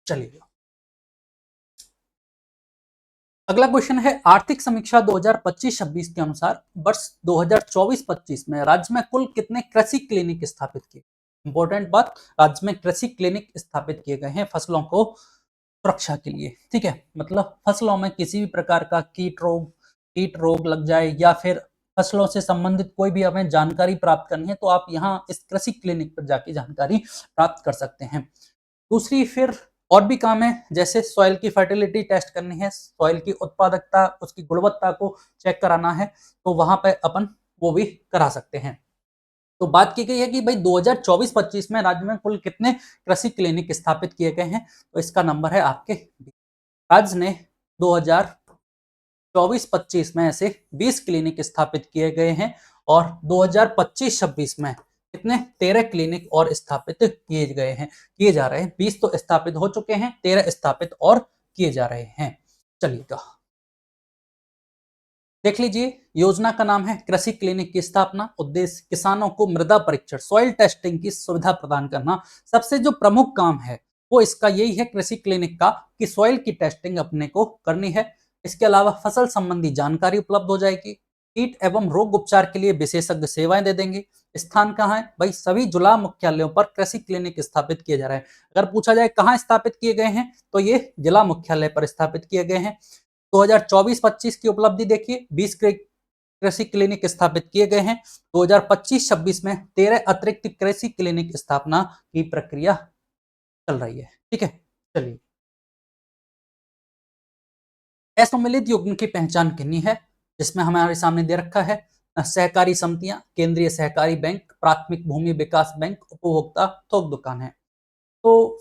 चलिए अगला क्वेश्चन है, आर्थिक समीक्षा 2025-26 के अनुसार वर्ष 2024-25 में राज्य में कुल कितने कृषि क्लिनिक स्थापित किए। इंपॉर्टेंट बात, राज्य में कृषि क्लिनिक स्थापित किए गए हैं फसलों को सुरक्षा के लिए। ठीक है, मतलब फसलों में किसी भी प्रकार का कीट रोग लग जाए या फिर फसलों से संबंधित कोई भी हमें जानकारी प्राप्त करनी है, तो आप यहाँ इस कृषि क्लिनिक पर जाके जानकारी प्राप्त कर सकते हैं। दूसरी फिर और भी काम है, जैसे सॉइल की फर्टिलिटी टेस्ट करनी है, सॉइल की उत्पादकता, उसकी गुणवत्ता को चेक कराना है, तो वहां पे अपन वो भी करा सकते हैं। तो बात की गई है कि भाई 2024-25 में राज्य में कुल कितने कृषि क्लिनिक स्थापित किए गए हैं, तो इसका नंबर है आपके, राज्य ने 2024-25 में ऐसे 20 क्लिनिक स्थापित किए गए हैं और 2025-26 में कितने 13 क्लिनिक और स्थापित किए गए हैं, किए जा रहे हैं। 20 तो स्थापित हो चुके हैं, 13 स्थापित और किए जा रहे हैं। चलिएगा देख लीजिए, योजना का नाम है कृषि क्लिनिक की स्थापना। उद्देश्य किसानों को मृदा परीक्षण, सॉइल टेस्टिंग की सुविधा प्रदान करना। सबसे जो प्रमुख काम है वो इसका यही है कृषि क्लिनिक का, कि सॉइल की टेस्टिंग अपने को करनी है। इसके अलावा फसल संबंधी जानकारी उपलब्ध हो जाएगी। कीट एवं रोग उपचार के लिए विशेषज्ञ सेवाएं दे देंगे। स्थान कहाँ है भाई, सभी जिला मुख्यालयों पर कृषि क्लिनिक स्थापित किए जा रहे हैं। अगर पूछा जाए कहाँ स्थापित किए गए हैं, तो ये जिला मुख्यालय पर स्थापित किए गए हैं। 2024-25 की उपलब्धि देखिए, 20 कृषि क्लिनिक स्थापित किए गए हैं। 2025-26 में 13 अतिरिक्त कृषि क्लिनिक स्थापना की प्रक्रिया चल रही है। ठीक है, चलिए असम्मिलित युग्म की पहचान करनी है, जिसमें हमारे सामने दे रखा है सहकारी समितियां, केंद्रीय सहकारी बैंक, प्राथमिक भूमि विकास बैंक, उपभोक्ता थोक दुकान है। तो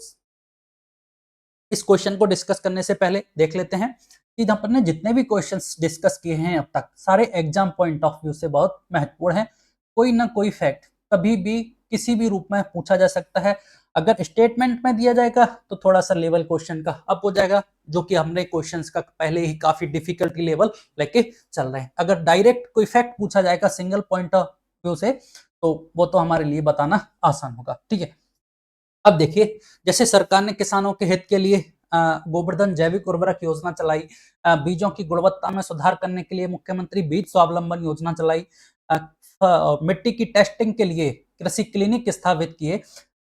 इस क्वेश्चन को डिस्कस करने से पहले देख लेते हैं कि अपन ने जितने भी क्वेश्चंस डिस्कस किए हैं अब तक, सारे एग्जाम पॉइंट ऑफ व्यू से बहुत महत्वपूर्ण है। कोई ना कोई फैक्ट कभी भी किसी भी रूप में पूछा जा सकता है। अगर स्टेटमेंट में दिया जाएगा तो थोड़ा सा लेवल क्वेश्चन का अप हो जाएगा, जो कि हमने क्वेश्चंस का पहले ही काफी डिफिकल्टी लेवल लेके चल रहे हैं। अगर डायरेक्ट कोई फैक्ट पूछा जाएगा सिंगल पॉइंट ऑफ व्यू से, तो वो तो हमारे लिए बताना आसान होगा। ठीक है, अब देखिए, जैसे सरकार ने किसानों के हित के लिए गोवर्धन जैविक उर्वरक योजना चलाई, बीजों की गुणवत्ता में सुधार करने के लिए मुख्यमंत्री बीज स्वावलंबन योजना चलाई, मिट्टी की टेस्टिंग के लिए कृषि क्लिनिक स्थापित किए।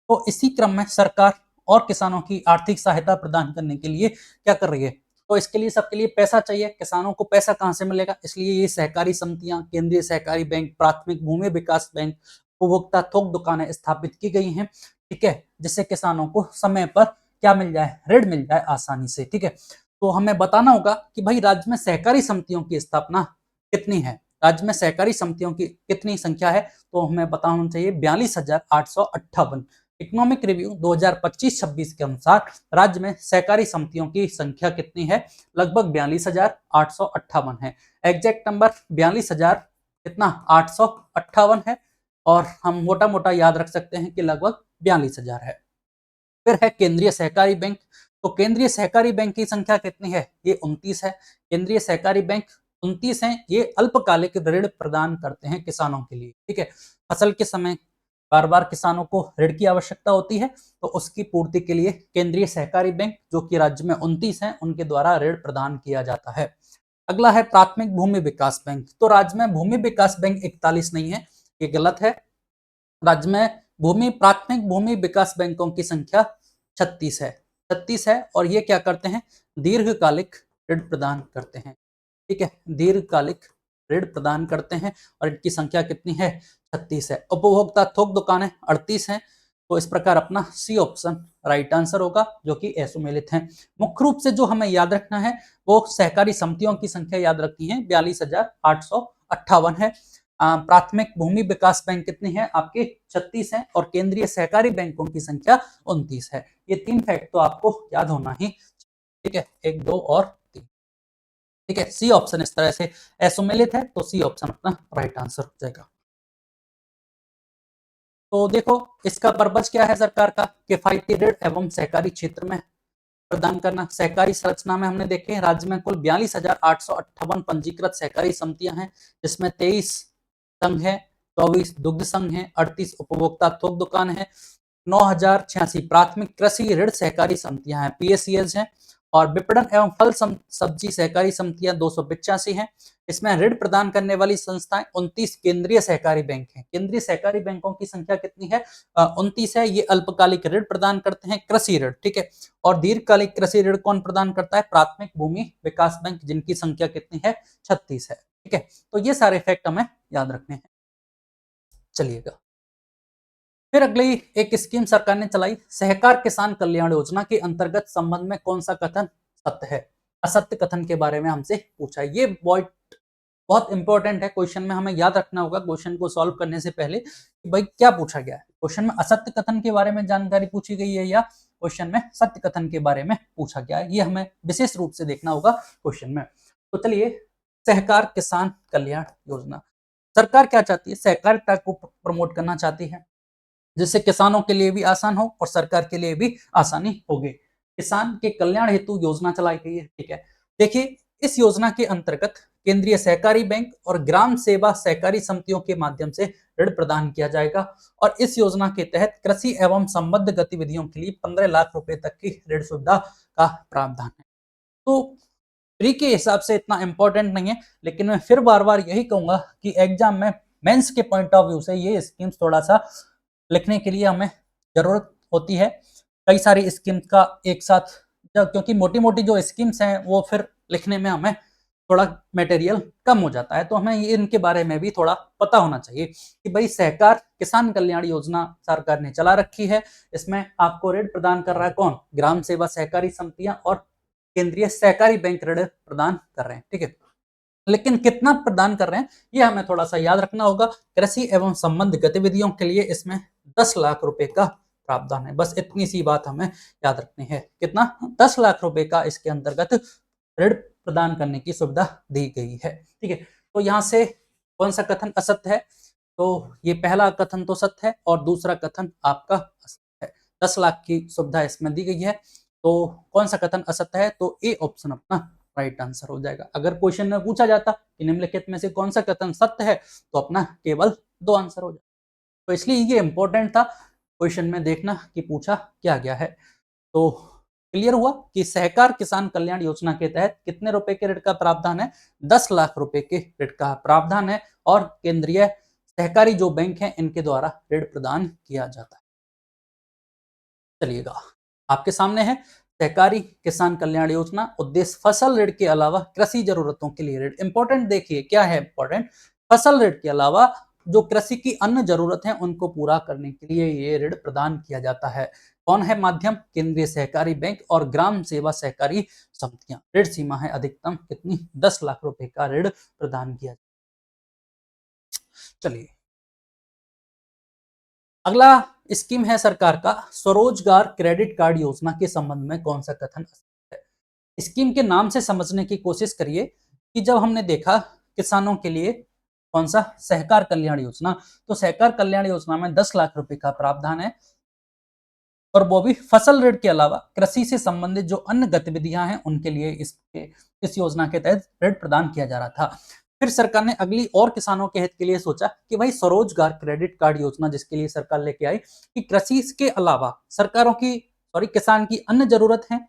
तो इसी क्रम में सरकार और किसानों की आर्थिक सहायता प्रदान करने के लिए क्या कर रही है, तो इसके लिए सबके लिए पैसा चाहिए। किसानों को पैसा कहाँ से मिलेगा, इसलिए ये सहकारी समितियां, केंद्रीय सहकारी बैंक, प्राथमिक भूमि विकास बैंक, उपभोक्ता थोक दुकानें स्थापित की गई हैं। ठीक है, जिससे किसानों को समय पर क्या मिल जाए, ऋण मिल जाए आसानी से। ठीक है, तो हमें बताना होगा कि भाई राज्य में सहकारी समितियों की स्थापना कितनी है, राज्य में सहकारी समितियों की कितनी संख्या है, तो हमें पता होना चाहिए 42,858। इकोनॉमिक रिव्यू 2025-26 के अनुसार राज्य में सहकारी समितियों की संख्या कितनी है, लगभग 42,858 है। एग्जैक्ट नंबर 42,000 कितना 858 है, और हम मोटा मोटा याद रख सकते हैं कि लगभग 42,000 है। फिर है केंद्रीय सहकारी बैंक। तो केंद्रीय सहकारी बैंक की संख्या कितनी है, ये 29 है। केंद्रीय सहकारी बैंक 29 है, ये अल्पकालिक ऋण प्रदान करते हैं किसानों के लिए। ठीक है, फसल के समय बार बार किसानों को ऋण की आवश्यकता होती है, तो उसकी पूर्ति के लिए केंद्रीय सहकारी बैंक, जो कि राज्य में 29 है, उनके द्वारा ऋण प्रदान किया जाता है। अगला है प्राथमिक भूमि विकास बैंक। तो राज्य में भूमि विकास बैंक 41 नहीं है, ये गलत है। राज्य में प्राथमिक भूमि विकास बैंकों की संख्या 36 है। 36 है, और ये क्या करते हैं, दीर्घकालिक ऋण प्रदान करते हैं। ठीक है, दीर्घकालिक ऋण प्रदान करते हैं, और इनकी संख्या कितनी है, 36 है। उपभोक्ता थोक दुकानें 38 हैं, तो इस प्रकार अपना सी ऑप्शन राइट आंसर होगा, जो कि असुमेलित है। मुख्य रूप से जो हमें याद रखना है वो सहकारी समितियों की संख्या याद रखनी है, 42,858 है। प्राथमिक भूमि विकास बैंक कितनी है आपके, 36 है, और केंद्रीय सहकारी बैंकों की संख्या 29 है। ये 3 फैक्ट तो आपको याद होना ही, ठीक है, 1, 2 और 3। ठीक है, सी ऑप्शन इस तरह से असुमेलित है, तो सी ऑप्शन अपना राइट आंसर हो जाएगा। तो देखो, इसका पर्पज क्या है सरकार का, किफायती ऋण एवं सहकारी क्षेत्र में प्रदान करना। सहकारी संरचना में हमने देखे राज्य में कुल 42,858 पंजीकृत सहकारी समितियां हैं, जिसमें 23 संघ है, 24 दुग्ध संघ है, 38 उपभोक्ता थोक दुकान है, 9,086 प्राथमिक कृषि ऋण सहकारी समितियां हैं, पीएससीएस हैं, और विपणन एवं फल सब्जी सहकारी समितियां 285 हैं। इसमें ऋण प्रदान करने वाली संस्थाएं 29 केंद्रीय सहकारी बैंक हैं। केंद्रीय सहकारी बैंकों की संख्या कितनी है, 29 है। ये अल्पकालिक ऋण प्रदान करते हैं, कृषि ऋण, ठीक है। और दीर्घकालिक कृषि ऋण कौन प्रदान करता है, प्राथमिक भूमि विकास बैंक, जिनकी संख्या कितनी है, 36 है। ठीक है, तो ये सारे फैक्ट हमें याद रखने हैं। चलिएगा, फिर अगली एक स्कीम सरकार ने चलाई, सहकार किसान कल्याण योजना के अंतर्गत संबंध में कौन सा कथन सत्य है, असत्य कथन के बारे में हमसे पूछा है। ये बहुत इंपॉर्टेंट है, क्वेश्चन में हमें याद रखना होगा क्वेश्चन को सॉल्व करने से पहले कि भाई क्या पूछा गया है। क्वेश्चन में असत्य कथन के बारे में जानकारी पूछी गई है या क्वेश्चन में सत्य कथन के बारे में पूछा गया है, ये हमें विशेष रूप से देखना होगा क्वेश्चन में। तो चलिए, सहकार किसान कल्याण योजना, सरकार क्या चाहती है, सहकारिता को प्रमोट करना चाहती है, जिससे किसानों के लिए भी आसान हो और सरकार के लिए भी आसानी होगी। किसान के कल्याण हेतु योजना चलाई गई है, ठीक है। देखिए, इस योजना के अंतर्गत केंद्रीय सहकारी बैंक और ग्राम सेवा सहकारी समितियों के माध्यम से ऋण प्रदान किया जाएगा, और इस योजना के तहत कृषि एवं संबद्ध गतिविधियों के लिए 15 लाख रुपए तक की ऋण सुविधा का प्रावधान है। तो फ्री के हिसाब से इतना इंपॉर्टेंट नहीं है, लेकिन मैं फिर बार बार यही कहूंगा कि एग्जाम में मेंस के पॉइंट ऑफ व्यू से ये स्कीम्स थोड़ा सा लिखने के लिए हमें जरूरत होती है, कई सारी स्कीम्स का एक साथ, क्योंकि मोटी मोटी जो स्कीम्स हैं वो फिर लिखने में हमें थोड़ा मटेरियल कम हो जाता है, तो हमें ये इनके बारे में भी थोड़ा पता होना चाहिए कि भाई सहकार किसान कल्याण योजना सरकार ने चला रखी है। इसमें आपको ऋण प्रदान कर रहा है कौन, ग्राम सेवा सहकारी समितियां और केंद्रीय सहकारी बैंक ऋण प्रदान कर रहे हैं, ठीक है। लेकिन कितना प्रदान कर रहे हैं ये हमें थोड़ा सा याद रखना होगा। कृषि एवं संबंध गतिविधियों के लिए इसमें 10 लाख रुपए का प्रावधान है, बस इतनी सी बात हमें याद रखनी है। कितना, 10 लाख रुपए का इसके अंतर्गत ऋण प्रदान करने की सुविधा दी गई है, ठीक है। तो यहाँ से कौन सा कथन असत्य है, तो ये पहला कथन तो सत्य है और दूसरा कथन आपका असत्य है। 10 लाख की सुविधा इसमें दी गई है, तो कौन सा कथन असत्य है, तो ए ऑप्शन अपना राइट आंसर हो जाएगा। अगर क्वेश्चन में पूछा जाता कि निम्नलिखित में से कौन सा कथन सत्य है, तो अपना केवल 2 आंसर हो जाएगा। तो इसलिए ये इंपॉर्टेंट था क्वेश्चन में देखना कि पूछा क्या गया है। तो क्लियर हुआ कि सहकार किसान कल्याण योजना के तहत कितने रुपए के ऋण का प्रावधान है, 10 लाख रुपए के ऋण का प्रावधान है, और केंद्रीय सहकारी जो बैंक है इनके द्वारा ऋण प्रदान किया जाता है। चलिएगा, आपके सामने है सहकारी किसान कल्याण योजना, उद्देश्य फसल ऋण के अलावा कृषि जरूरतों के लिए ऋण। इंपॉर्टेंट देखिए क्या है इंपॉर्टेंट, फसल ऋण के अलावा जो कृषि की अन्य जरूरत है उनको पूरा करने के लिए ये ऋण प्रदान किया जाता है। कौन है माध्यम, केंद्रीय सहकारी बैंक और ग्राम सेवा सहकारी समितियां। ऋण सीमा है अधिकतम कितनी, 10 लाख रुपए का ऋण प्रदान किया। चलिए, अगला स्कीम है सरकार का स्वरोजगार क्रेडिट कार्ड योजना के संबंध में कौन सा कथन है। स्कीम के नाम से समझने की कोशिश करिए कि जब हमने देखा किसानों के लिए कौन सा, सहकार कल्याण योजना, तो सहकार कल्याण योजना में 10 लाख रुपए का प्रावधान है, और वो भी फसल ऋण के अलावा कृषि से संबंधित जो अन्य गतिविधियां हैं उनके लिए इस योजना के तहत ऋण प्रदान किया जा रहा था। फिर सरकार ने अगली और किसानों के हित के लिए सोचा कि भाई स्वरोजगार क्रेडिट कार्ड योजना जिसके लिए सरकार लेके आई कि कृषि के अलावा सरकारों की सॉरी किसान की अन्य जरूरत है,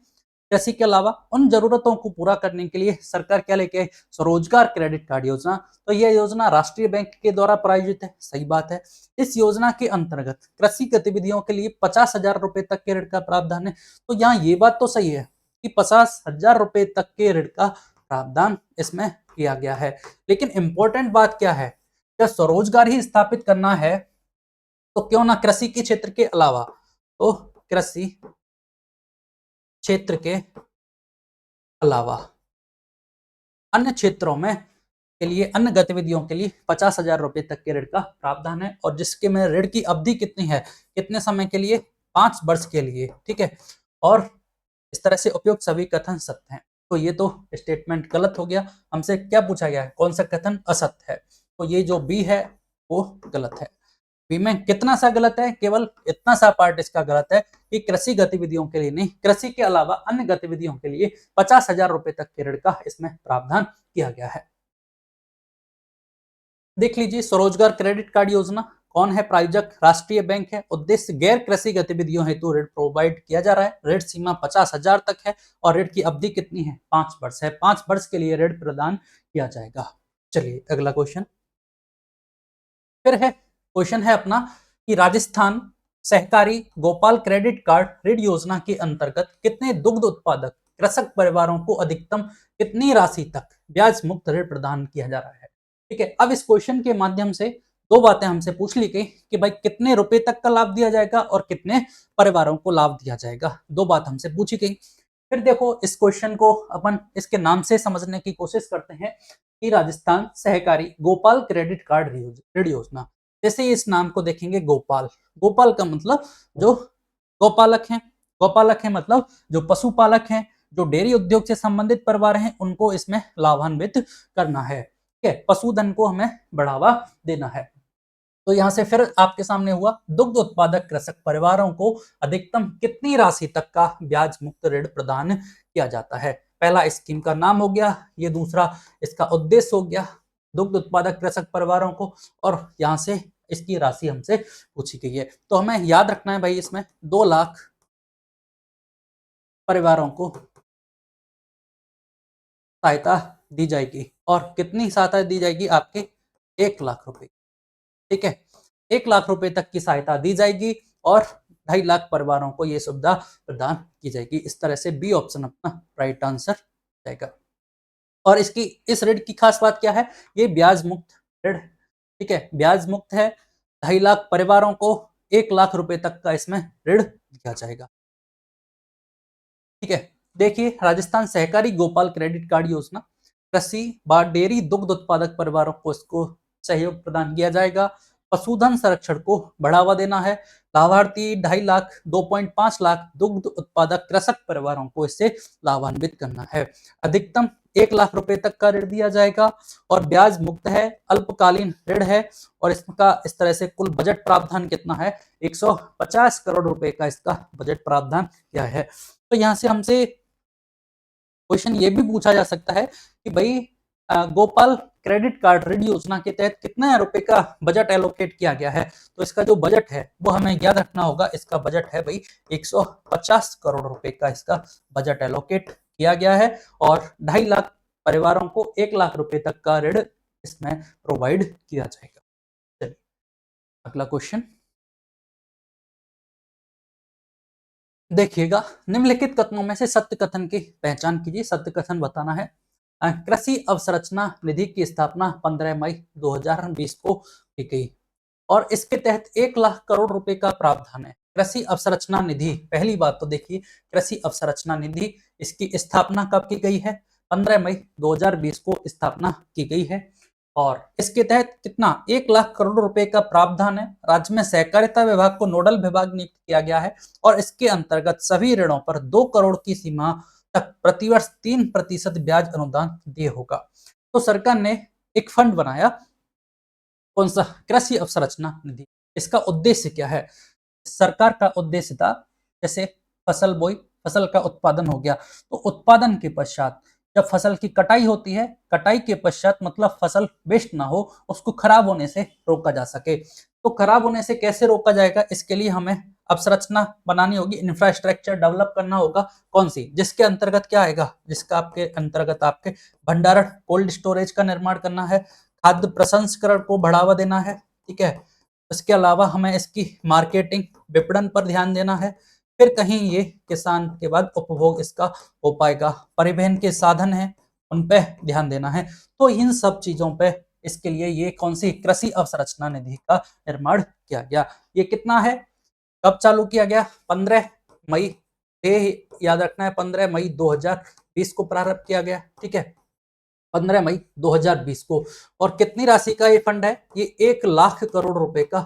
कृषि के अलावा उन जरूरतों को पूरा करने के लिए सरकार क्या लेके आई, स्वरोजगार क्रेडिट कार्ड योजना। तो यह योजना राष्ट्रीय बैंक के द्वारा प्रायोजित है, सही बात है। इस योजना के अंतर्गत कृषि गतिविधियों के लिए 50,000 रुपए तक के ऋण का प्रावधान है। तो यहाँ ये बात तो सही है कि 50,000 रुपए तक के ऋण का प्रावधान इसमें किया गया है, लेकिन इंपॉर्टेंट बात क्या है, क्या स्वरोजगार ही स्थापित करना है तो क्यों ना कृषि के क्षेत्र के अलावा, तो कृषि क्षेत्र के अलावा अन्य क्षेत्रों में के लिए, अन्य गतिविधियों के लिए 50,000 रुपए तक के ऋण का प्रावधान है, और जिसके में ऋण की अवधि कितनी है, कितने समय के लिए, 5 वर्ष के लिए। ठीक है, और इस तरह से उपयुक्त सभी कथन सत्य हैं। तो ये तो स्टेटमेंट गलत हो गया। हमसे क्या पूछा गया है, कौन सा कथन असत्य है, तो ये जो बी है वो गलत है। बी में कितना सा गलत है, केवल इतना सा पार्ट इसका गलत है कि कृषि गतिविधियों के लिए नहीं, कृषि के अलावा अन्य गतिविधियों के लिए 50,000 रुपए तक के ऋण का इसमें प्रावधान किया गया है। देख लीजिए, स्वरोजगार क्रेडिट कार्ड योजना, कौन है प्रायोजक, राष्ट्रीय बैंक है। उद्देश्य गैर कृषि गतिविधियों हेतु ऋण प्रोवाइड किया जा रहा है। ऋण सीमा 50,000 तक है और ऋण की अवधि कितनी है, 5 वर्ष है। 5 वर्ष के लिए ऋण प्रदान किया जाएगा। चलिए अगला क्वेश्चन फिर है, क्वेश्चन है अपना कि राजस्थान सहकारी गोपाल क्रेडिट कार्ड ऋण योजना के अंतर्गत कितने दुग्ध उत्पादक कृषक परिवारों को अधिकतम कितनी राशि तक ब्याज मुक्त ऋण प्रदान किया जा रहा है। ठीक है, अब इस क्वेश्चन के माध्यम से दो बातें हमसे पूछ ली गई कि भाई कितने रुपए तक का लाभ दिया जाएगा और कितने परिवारों को लाभ दिया जाएगा। दो बात हमसे पूछी गई। फिर देखो, इस क्वेश्चन को अपन इसके नाम से समझने की कोशिश करते हैं कि राजस्थान सहकारी गोपाल क्रेडिट कार्ड ऋण योजना। जैसे इस नाम को देखेंगे, गोपाल, गोपाल का मतलब जो गोपालक हैं, गोपालक है मतलब जो पशुपालक हैं, जो डेयरी उद्योग से संबंधित परिवार हैं, उनको इसमें लाभान्वित करना है। ठीक है, पशुधन को हमें बढ़ावा देना है। तो यहां से फिर आपके सामने हुआ, दुग्ध उत्पादक कृषक परिवारों को अधिकतम कितनी राशि तक का ब्याज मुक्त ऋण प्रदान किया जाता है। पहला स्कीम का नाम हो गया, ये दूसरा इसका उद्देश्य हो गया, दुग्ध उत्पादक कृषक परिवारों को, और यहां से इसकी राशि हमसे पूछी गई है। तो हमें याद रखना है भाई, इसमें 2 लाख परिवारों को सहायता दी जाएगी, और कितनी सहायता दी जाएगी, आपके 1 लाख रुपए। ठीक है, 1 लाख रुपए तक की सहायता दी जाएगी और 2.5 लाख परिवारों को यह सुविधा प्रदान की जाएगी। इस तरह से बी ऑप्शन अपना राइट आंसर जाएगा। और इसकी इस ऋण की खास बात क्या है, ये ब्याज मुक्त ऋण। ठीक है, ब्याज मुक्त है, 2.5 लाख परिवारों को 1 लाख रुपए तक का इसमें ऋण दिया जाएगा। ठीक है, देखिए, राजस्थान सहकारी गोपाल क्रेडिट कार्ड योजना, कृषि व डेयरी दुग्ध उत्पादक परिवारों को इसको सहयोग प्रदान किया जाएगा। पशुधन संरक्षण को बढ़ावा देना है। लाभार्थी 2.5 लाख 2.5 लाख दुग्ध उत्पादक कृषक परिवारों को इससे लाभान्वित करना है। अधिकतम 1 लाख रुपए तक का ऋण दिया जाएगा और ब्याज मुक्त है, अल्पकालीन ऋण है। और इसका इस तरह से कुल बजट प्रावधान कितना है, 150 करोड़ रुपए का इसका बजट प्रावधान किया है। तो यहाँ से हमसे क्वेश्चन ये भी पूछा जा सकता है कि भाई गोपाल क्रेडिट कार्ड ऋण योजना के तहत कितने रुपए का बजट एलोकेट किया गया है। तो इसका जो बजट है वो हमें याद रखना होगा। इसका बजट है भाई 150 करोड़ रुपए का इसका बजट एलोकेट किया गया है, और 2.5 लाख परिवारों को 1 लाख रुपए तक का ऋण इसमें प्रोवाइड किया जाएगा। चलिए अगला क्वेश्चन देखिएगा, निम्नलिखित कथनों में से सत्य कथन की पहचान कीजिए। सत्य कथन बताना है। कृषि अवसंरचना निधि की स्थापना 15 मई 2020 को की गई और इसके तहत 1 लाख करोड़ रुपए का प्रावधान है। कृषि अवसंरचना निधि, पहली बात तो देखिए, कृषि अवसंरचना निधि इसकी स्थापना कब की गई है, 15 मई 2020 को स्थापना की गई है। और इसके तहत कितना, 1 लाख करोड़ रुपए का प्रावधान है। राज्य में सहकारिता विभाग को नोडल विभाग नियुक्त किया गया है और इसके अंतर्गत सभी ऋणों पर 2 करोड़ की सीमा तक प्रतिवर्ष 3% ब्याज अनुदान दिए होगा। तो सरकार ने एक फंड बनाया, कौन सा, कृषि अवसंरचना निधि। इसका उद्देश्य क्या है, सरकार का उद्देश्य था, जैसे फसल बोई, फसल का उत्पादन हो गया, तो उत्पादन के पश्चात जब फसल की कटाई होती है, कटाई के पश्चात मतलब फसल वेस्ट ना हो, उसको खराब होने से रोका जा सके। तो खराब होने से कैसे रोका जाएगा, इसके लिए हमें अवसंरचना बनानी होगी, इंफ्रास्ट्रक्चर डेवलप करना होगा। कौन सी, जिसके अंतर्गत क्या आएगा, जिसका आपके अंतर्गत आपके भंडारण कोल्ड स्टोरेज का निर्माण करना है, खाद्य प्रसंस्करण को बढ़ावा देना है। ठीक है, इसके अलावा हमें इसकी मार्केटिंग विपणन पर ध्यान देना है। फिर कहीं ये किसान के बाद उपभोग इसका हो पाएगा, परिवहन के साधन है उन पे ध्यान देना है। तो इन सब चीजों पे इसके लिए ये कौन सी कृषि अवसंरचना निधि का निर्माण किया गया। ये कितना है, कब चालू किया गया, 15 मई, ये याद रखना है 15 मई 2020 को प्रारंभ किया गया, ठीक है, 15 मई 2020 को। और कितनी राशि का ये फंड है, ये 1 लाख करोड़ रुपए का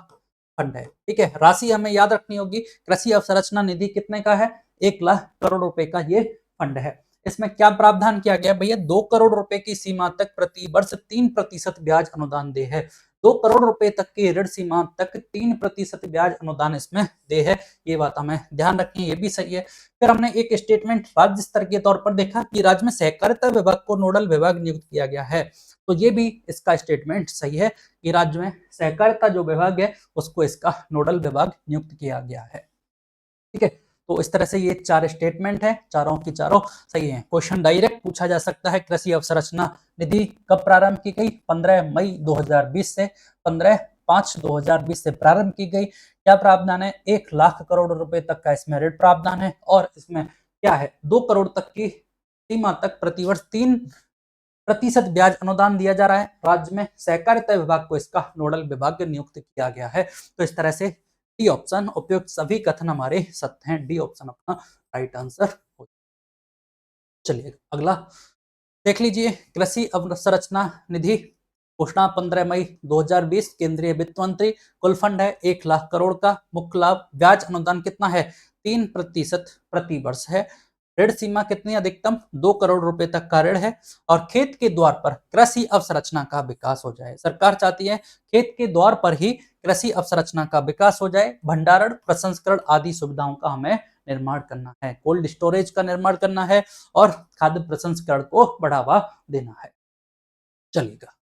फंड है, ठीक है। राशि हमें याद रखनी होगी, कृषि अवसंरचना निधि कितने का है, 1 लाख करोड़ रुपए का ये फंड है। इसमें क्या प्रावधान किया गया भैया, 2 करोड़ रुपए की सीमा तक प्रति वर्ष 3% ब्याज अनुदान दे है। 2 करोड़ रुपए तक की ऋण सीमा तक 3% ब्याज अनुदान इसमें दे है, ये बात हमें ध्यान रखनी है, ये भी सही है। फिर हमने एक स्टेटमेंट राज्य स्तर के तौर पर देखा कि राज्य में सहकारिता विभाग को नोडल विभाग नियुक्त किया गया है, तो ये भी इसका स्टेटमेंट सही है कि राज्य में सहकारिता जो विभाग है उसको इसका नोडल विभाग नियुक्त किया गया है, ठीक है। तो इस तरह से ये 4 स्टेटमेंट है, चारों की चारों सही है। क्वेश्चन डायरेक्ट पूछा जा सकता है, कृषि अवसंरचना निधि कब प्रारंभ की गई, 15 मई 2020 से, 15/5/2020 से प्रारंभ की गई। क्या प्रावधान है, 1 लाख करोड़ रुपए तक का इसमें ऋण प्रावधान है, और इसमें क्या है, 2 करोड़ तक की सीमा तक प्रतिवर्ष 3% ब्याज अनुदान दिया जा रहा है। राज्य में सहकारिता विभाग को इसका नोडल विभाग नियुक्त किया गया है। तो इस तरह से डी ऑप्शन, उपयुक्त सभी कथन हमारे सत्य हैं, डी ऑप्शन अपना राइट आंसर हो। चलिए अगला देख लीजिए, कृषि अवसंरचना निधि घोषणा 15 मई 2020, केंद्रीय वित्त मंत्री, कुल फंड है 1 लाख करोड़ का, मुख्य लाभ ब्याज अनुदान कितना है, 3% प्रति वर्ष है। ऋण सीमा कितनी, अधिकतम 2 करोड़ रुपए तक का ऋण है, और खेत के द्वार पर कृषि अवसंरचना का विकास हो जाए। सरकार चाहती है खेत के द्वार पर ही कृषि अवसंरचना का विकास हो जाए, भंडारण प्रसंस्करण आदि सुविधाओं का हमें निर्माण करना है, कोल्ड स्टोरेज का निर्माण करना है, और खाद्य प्रसंस्करण को बढ़ावा देना है। चलिएगा,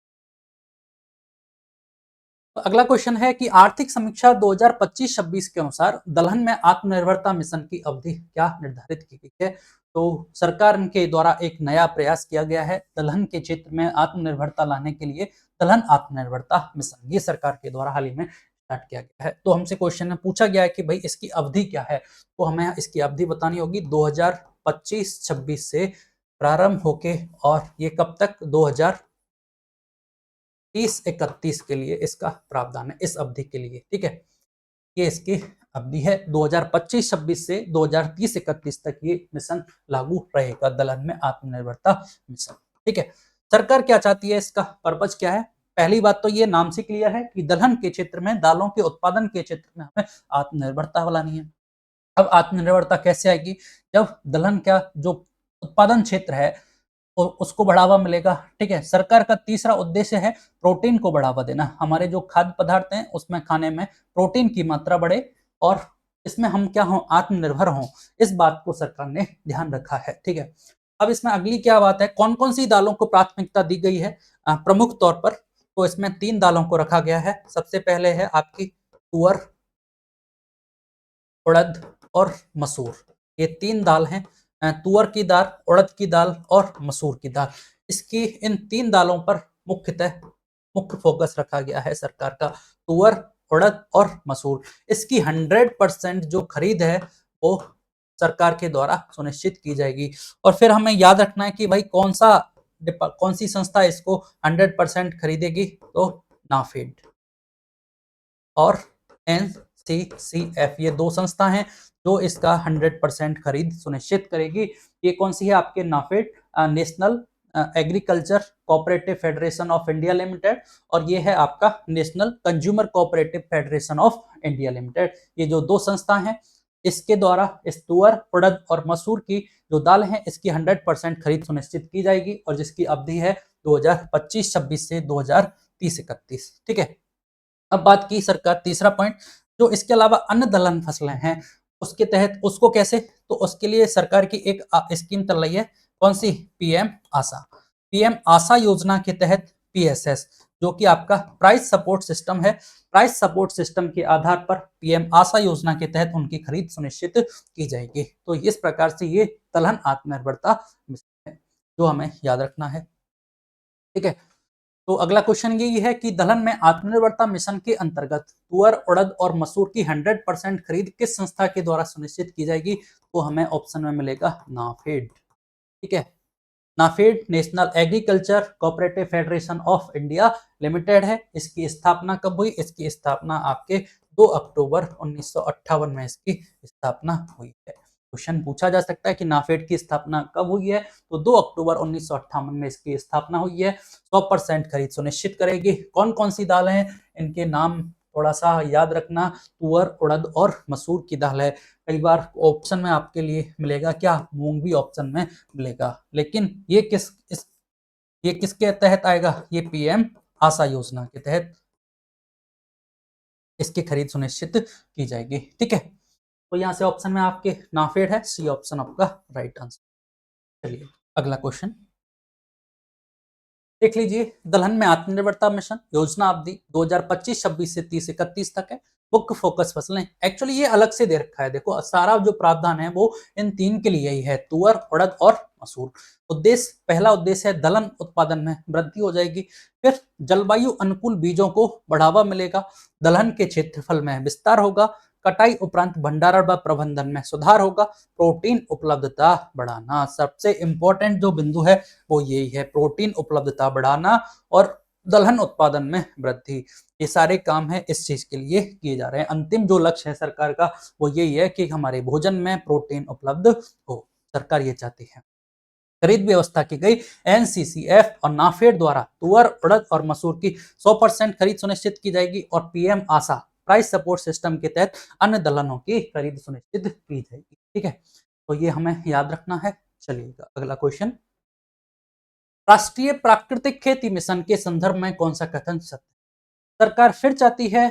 तो अगला क्वेश्चन है कि आर्थिक समीक्षा 2025-26 के अनुसार दलहन में आत्मनिर्भरता मिशन की अवधि क्या निर्धारित की गई है। तो सरकार के द्वारा एक नया प्रयास किया गया है दलहन के क्षेत्र में आत्मनिर्भरता लाने के लिए, दलहन आत्मनिर्भरता मिशन, ये सरकार के द्वारा हाल ही में स्टार्ट किया गया है। तो हमसे क्वेश्चन में पूछा गया है कि भाई इसकी अवधि क्या है, तो हमें इसकी अवधि बतानी होगी, 2025-26 से प्रारंभ होके, और ये कब तक, 2030-31 के लिए इसका प्रावधान है, इस अवधि के लिए, ठीक है। ये इसकी अवधि है, 2025-26 से 2030-31 तक ये मिशन लागू रहेगा, दलहन में आत्मनिर्भरता मिशन, ठीक है। सरकार क्या चाहती है, इसका पर्पज क्या है। पहली बात तो ये नाम से क्लियर है कि दलहन के क्षेत्र में, दालों के उत्पादन के क्षेत्र में हमें आत्मनिर्भरता लानी है। अब आत्मनिर्भरता कैसे आएगी, जब दलहन का जो उत्पादन क्षेत्र है उसको बढ़ावा मिलेगा, ठीक है। सरकार का तीसरा उद्देश्य है प्रोटीन को बढ़ावा देना, हमारे जो खाद्य पदार्थ हैं उसमें खाने में प्रोटीन की मात्रा बढ़े, और इसमें हम क्या हों, आत्मनिर्भर हों, इस बात को सरकार ने ध्यान रखा है, ठीक है। अब इसमें अगली क्या बात है, कौन कौन सी दालों को प्राथमिकता दी गई है, प्रमुख तौर पर तो इसमें 3 दालों को रखा गया है। सबसे पहले है आपकी तुअर, उड़द और मसूर, ये 3 दाल हैं, तुअर की दाल, उड़द की दाल और मसूर की दाल। इसकी इन 3 दालों पर मुख्य फोकस रखा गया है सरकार का, तुअर, उड़द और मसूर। इसकी 100% जो खरीद है वो सरकार के द्वारा सुनिश्चित की जाएगी। और फिर हमें याद रखना है कि भाई कौन सी संस्था इसको 100% खरीदेगी, तो नाफेड और NCCF, ये 2 संस्था हैं जो इसका 100% खरीद सुनिश्चित करेगी। ये कौन सी है, आपके NAFED, national agriculture cooperative federation of India limited, और ये है आपका national consumer cooperative federation of India limited. ये जो 2 संस्था हैं, इसके द्वारा इस तुअर, उड़द और मसूर की जो दाल है इसकी 100% खरीद सुनिश्चित की जाएगी, और जिसकी अवधि है 2025-26 से 2030-31, ठीक है। अब बात की सरकार, तीसरा पॉइंट, जो इसके अलावा अन्य दलहन फसलें हैं उसके तहत उसको कैसे, तो उसके लिए सरकार की एक स्कीम चल रही है, कौन सी, पीएम आशा योजना के तहत PSS, जो कि आपका प्राइस सपोर्ट सिस्टम है। प्राइस सपोर्ट सिस्टम के आधार पर पीएम आशा योजना के तहत उनकी खरीद सुनिश्चित की जाएगी। तो इस प्रकार से ये दलहन आत्मनिर्भरता मिशन है जो हमें याद रखना है, ठीक है। तो अगला क्वेश्चन ये है कि दलहन में आत्मनिर्भरता मिशन के अंतर्गत तुअर, उड़द और मसूर की 100% खरीद किस संस्था के द्वारा सुनिश्चित की जाएगी, तो हमें ऑप्शन में मिलेगा नाफेड, ठीक है। NAFED national agriculture cooperative federation of India limited है। इसकी स्थापना कब हुई? इसकी स्थापना आपके 2 अक्टूबर 1958 में इसकी स्थापना हुई है। क्वेश्चन पूछा जा सकता है कि नाफेड की स्थापना कब हुई है, तो 2 अक्टूबर 1958 में इसकी स्थापना हुई है। 100% खरीद सुनिश्चित करेगी। कौन कौन सी दाल है, इनके नाम थोड़ा सा याद रखना। तुअर, उड़द और मसूर की दाल है। कई बार ऑप्शन में आपके लिए मिलेगा क्या, मूंग भी ऑप्शन में मिलेगा, लेकिन ये किसके तहत आएगा? ये पीएम आशा योजना के तहत इसकी खरीद सुनिश्चित की जाएगी। ठीक है, तो यहाँ से ऑप्शन में आपके नाफेड है, सी ऑप्शन आपका राइट आंसर। चलिए अगला क्वेश्चन देख लीजिए। दलहन में आत्मनिर्भरता मिशन योजना अवधि 2025-26 से 30-31 तक है। मुख्य फोकस फसलें, एक्चुअली ये अलग से दे रखा है। देखो सारा जो प्रावधान है वो इन तीन के लिए ही है, तुअर, उड़द और मसूर। उद्देश्य, पहला उद्देश्य है दलहन उत्पादन में वृद्धि हो जाएगी। फिर जलवायु अनुकूल बीजों को बढ़ावा मिलेगा। दलहन के क्षेत्रफल में विस्तार होगा। कटाई उपरांत भंडारण व प्रबंधन में सुधार होगा। प्रोटीन उपलब्धता बढ़ाना, सबसे इंपॉर्टेंट जो बिंदु है वो यही है, प्रोटीन उपलब्धता बढ़ाना और दलहन उत्पादन में वृद्धि। ये सारे काम है इस चीज के लिए किए जा रहे हैं। अंतिम जो लक्ष्य है सरकार का वो यही है कि हमारे भोजन में प्रोटीन उपलब्ध हो, सरकार ये चाहती है। खरीद व्यवस्था की गई। एनसीसीएफ और नाफेड द्वारा तुअर, उड़द और मसूर की 100% खरीद सुनिश्चित की जाएगी और पीएम आशा प्राइस सपोर्ट सिस्टम के तहत अन्य दलहनों की खरीद सुनिश्चित की जाएगी। ठीक है, तो ये हमें याद रखना है। चलिएगा अगला क्वेश्चन। राष्ट्रीय प्राकृतिक खेती मिशन के संदर्भ में कौन सा कथन सत्य? सरकार फिर चाहती है,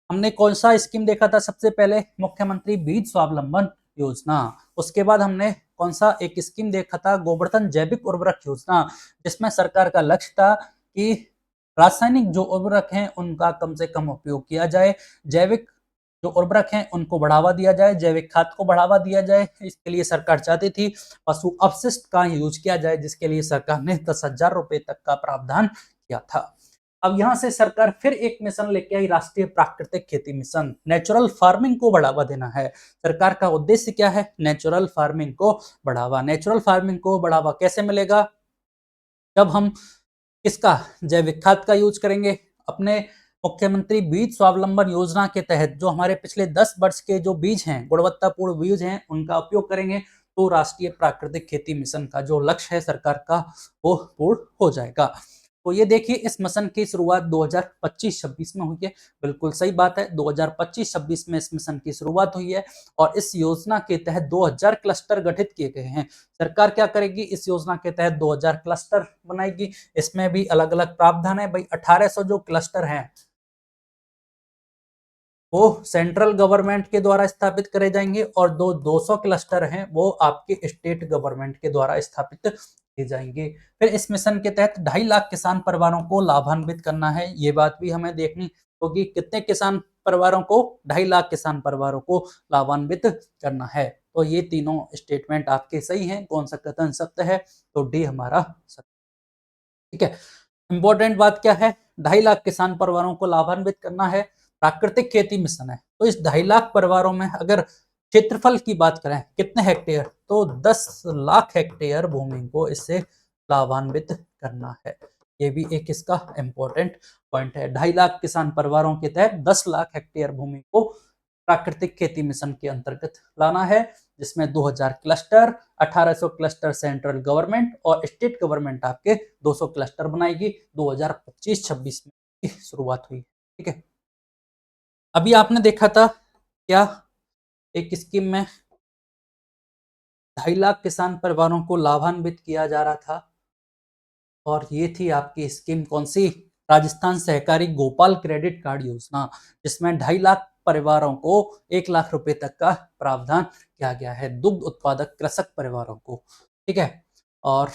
हमने कौन सा स्कीम देखा था सबसे पहले, मुख्यमंत्री बीज स्वावलंबन योजना। उसके बाद हमने कौन सा एक स्कीम देखा था, गोवर्धन जैविक उर्वरक योजना, जिसमें सरकार का लक्ष्य था कि रासायनिक जो उर्वरक हैं उनका कम से कम उपयोग किया जाए, जैविक जो उर्वरक हैं उनको बढ़ावा दिया जाए, जैविक खाद को बढ़ावा दिया जाए। इसके लिए सरकार चाहती थी पशु अपशिष्ट का यूज किया जाए, जिसके लिए सरकार ने 10,000 रुपए तक का प्रावधान किया था। अब यहां से सरकार फिर एक मिशन लेके आई, राष्ट्रीय प्राकृतिक खेती मिशन। नेचुरल फार्मिंग को बढ़ावा देना है। सरकार का उद्देश्य क्या है? नेचुरल फार्मिंग को बढ़ावा। नेचुरल फार्मिंग को बढ़ावा कैसे मिलेगा? जब हम इसका जैविक खाद का यूज करेंगे, अपने मुख्यमंत्री बीज स्वावलंबन योजना के तहत जो हमारे पिछले 10 वर्ष के जो बीज हैं, गुणवत्तापूर्ण बीज हैं, उनका उपयोग करेंगे, तो राष्ट्रीय प्राकृतिक खेती मिशन का जो लक्ष्य है सरकार का वो पूर्ण हो जाएगा। तो ये देखिए, इस मिशन की शुरुआत 2025-26 में हुई है। बिल्कुल सही बात है, 2025-26 में इस मिशन की शुरुआत हुई है और इस योजना के तहत 2000 क्लस्टर गठित किए गए हैं। सरकार क्या करेगी, इस योजना के तहत 2000 क्लस्टर बनाएगी। इसमें भी अलग अलग प्रावधान है भाई। 1800 जो क्लस्टर हैं वो सेंट्रल गवर्नमेंट के द्वारा स्थापित करे जाएंगे और 200 क्लस्टर हैं वो आपके स्टेट गवर्नमेंट के द्वारा स्थापित किए जाएंगे। फिर इस मिशन के तहत 2.5 लाख किसान परिवारों को लाभान्वित करना है। ये बात भी हमें देखनी होगी, कितने किसान परिवारों को? 2.5 लाख किसान परिवारों को लाभान्वित करना है। तो ये तीनों स्टेटमेंट आपके सही हैं। कौन सा कथन सत्य है? तो डी हमारा सत्य। ठीक है, इंपॉर्टेंट बात क्या है? 2.5 लाख किसान परिवारों को लाभान्वित करना है, प्राकृतिक खेती मिशन है। तो इस 2.5 लाख परिवारों में अगर क्षेत्रफल की बात करें कितने हेक्टेयर, तो 10 लाख हेक्टेयर भूमि को इससे लाभान्वित करना है। ये भी एक इसका इंपॉर्टेंट पॉइंट है। 2.5 लाख किसान परिवारों के तहत 10 लाख हेक्टेयर भूमि को प्राकृतिक खेती मिशन के अंतर्गत लाना है, जिसमें 2000 क्लस्टर, 1800 क्लस्टर सेंट्रल गवर्नमेंट और स्टेट गवर्नमेंट आपके 200 क्लस्टर बनाएगी। 2025-26 में शुरुआत हुई। ठीक है, अभी आपने देखा था क्या, एक स्कीम में 2.5 लाख किसान परिवारों को लाभान्वित किया जा रहा था और ये थी आपकी स्कीम कौन सी? राजस्थान सहकारी गोपाल क्रेडिट कार्ड योजना, जिसमें 2.5 लाख परिवारों को 1 लाख रुपए तक का प्रावधान किया गया है, दुग्ध उत्पादक कृषक परिवारों को। ठीक है, और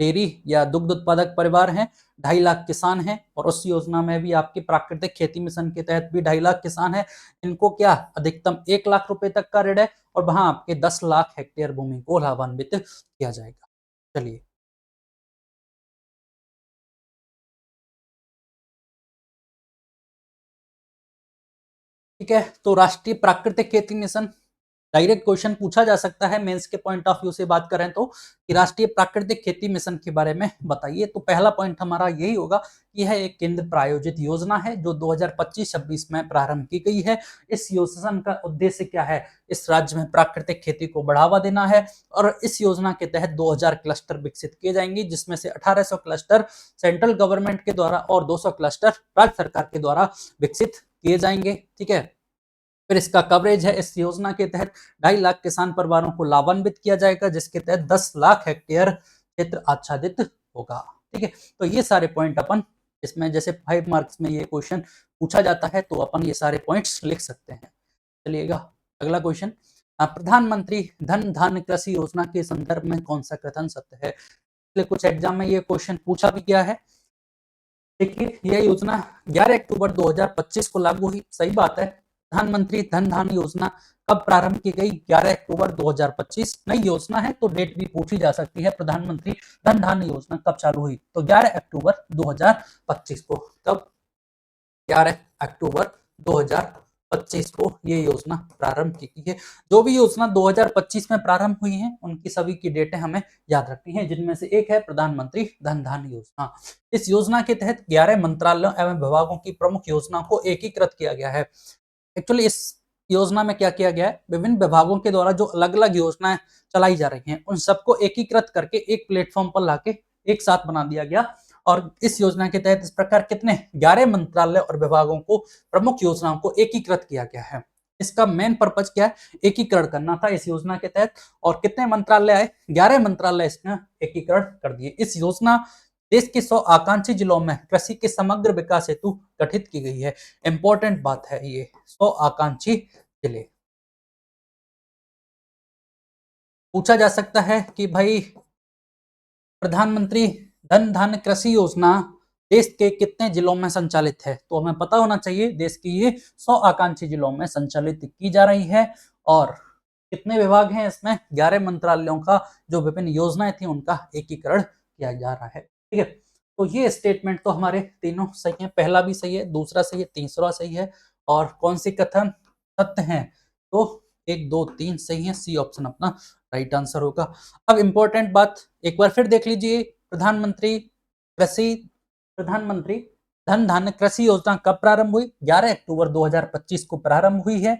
डेयरी या दुग्ध उत्पादक परिवार हैं, 2.5 लाख किसान हैं और उस योजना में भी आपके प्राकृतिक खेती मिशन के तहत भी 2.5 लाख किसान हैं। इनको क्या अधिकतम 1 लाख रुपए तक का ऋण है और वहां आपके 10 लाख हेक्टेयर भूमि को लाभान्वित किया जाएगा। चलिए ठीक है, तो राष्ट्रीय प्राकृतिक खेती मिशन डायरेक्ट क्वेश्चन पूछा जा सकता है मेंस के पॉइंट ऑफ व्यू से बात करें तो, कि राष्ट्रीय प्राकृतिक खेती मिशन के बारे में बताइए। तो पहला पॉइंट हमारा यही होगा कि यह एक केंद्र प्रायोजित योजना है जो 2025-26 में प्रारंभ की गई है। इस योजना का उद्देश्य क्या है? इस राज्य में प्राकृतिक खेती को बढ़ावा देना है और इस योजना के तहत 2000 क्लस्टर विकसित किए जाएंगे, जिसमें से 1800 क्लस्टर सेंट्रल गवर्नमेंट के द्वारा और 200 क्लस्टर राज्य सरकार के द्वारा विकसित किए जाएंगे। ठीक है, फिर इसका कवरेज है, इस योजना के तहत 2.5 लाख किसान परिवारों को लाभान्वित किया जाएगा, जिसके तहत 10 लाख हेक्टेयर क्षेत्र आच्छादित होगा। ठीक है, तो ये सारे पॉइंट अपन इसमें, जैसे 5 मार्क्स में ये क्वेश्चन पूछा जाता है तो अपन ये सारे पॉइंट्स लिख सकते हैं। चलिएगा अगला क्वेश्चन, प्रधानमंत्री धन धान्य कृषि योजना के संदर्भ में कौन सा कथन सत्य है? इसलिए कुछ एग्जाम में ये क्वेश्चन पूछा भी गया है। देखिए, यह योजना 11 अक्टूबर 2025 को लागू हुई, सही बात है। प्रधानमंत्री धन धान्य योजना कब प्रारंभ की गई? 11 अक्टूबर 2025। नई योजना है तो डेट भी पूछी जा सकती है। प्रधानमंत्री धन धान्य योजना कब चालू हुई? तो 11 अक्टूबर 2025 को। कब? 11 अक्टूबर 2025 को ये योजना प्रारंभ की गई है। जो भी योजना 2025 में प्रारंभ हुई है उनकी सभी की डेटें हमें याद रखनी है, जिनमें से एक है प्रधानमंत्री धन धान्य योजना। इस योजना के तहत 11 मंत्रालयों एवं विभागों की प्रमुख योजनाओं को एकीकृत किया गया है। एक्चुअली इस योजना में क्या किया गया है, विभिन्न विभागों के द्वारा जो अलग अलग योजनाएं चलाई जा रही हैं उन सबको एकीकृत करके एक प्लेटफॉर्म पर लाके एक साथ बना दिया गया। और इस योजना के तहत इस प्रकार कितने 11 मंत्रालय और विभागों को प्रमुख योजनाओं को एकीकृत किया गया है। इसका मेन पर्पज क्या है? एकीकरण करना था इस योजना के तहत। और कितने मंत्रालय आए? 11 मंत्रालय इसमें एकीकरण कर दिए। इस योजना देश के 100 आकांक्षी जिलों में कृषि के समग्र विकास हेतु गठित की गई है। इंपॉर्टेंट बात है ये, 100 आकांक्षी जिले। पूछा जा सकता है कि भाई प्रधानमंत्री धन धान्य कृषि योजना देश के कितने जिलों में संचालित है? तो हमें पता होना चाहिए देश की ये 100 आकांक्षी जिलों में संचालित की जा रही है। और कितने विभाग हैं इसमें? 11 मंत्रालयों का जो विभिन्न योजनाएं थी उनका एकीकरण किया जा रहा है। ठीक है, तो ये स्टेटमेंट तो हमारे तीनों सही है। पहला भी सही है, दूसरा सही है, तीसरा सही है। और कौन सी कथन सत्य है? तो 1 2 3 सही है। सी ऑप्शन अपना राइट आंसर होगा। अब इंपॉर्टेंट बात एक बार फिर देख लीजिए, प्रधानमंत्री धन धान्य कृषि योजना कब प्रारंभ हुई? 11 अक्टूबर 2025 को प्रारंभ हुई है।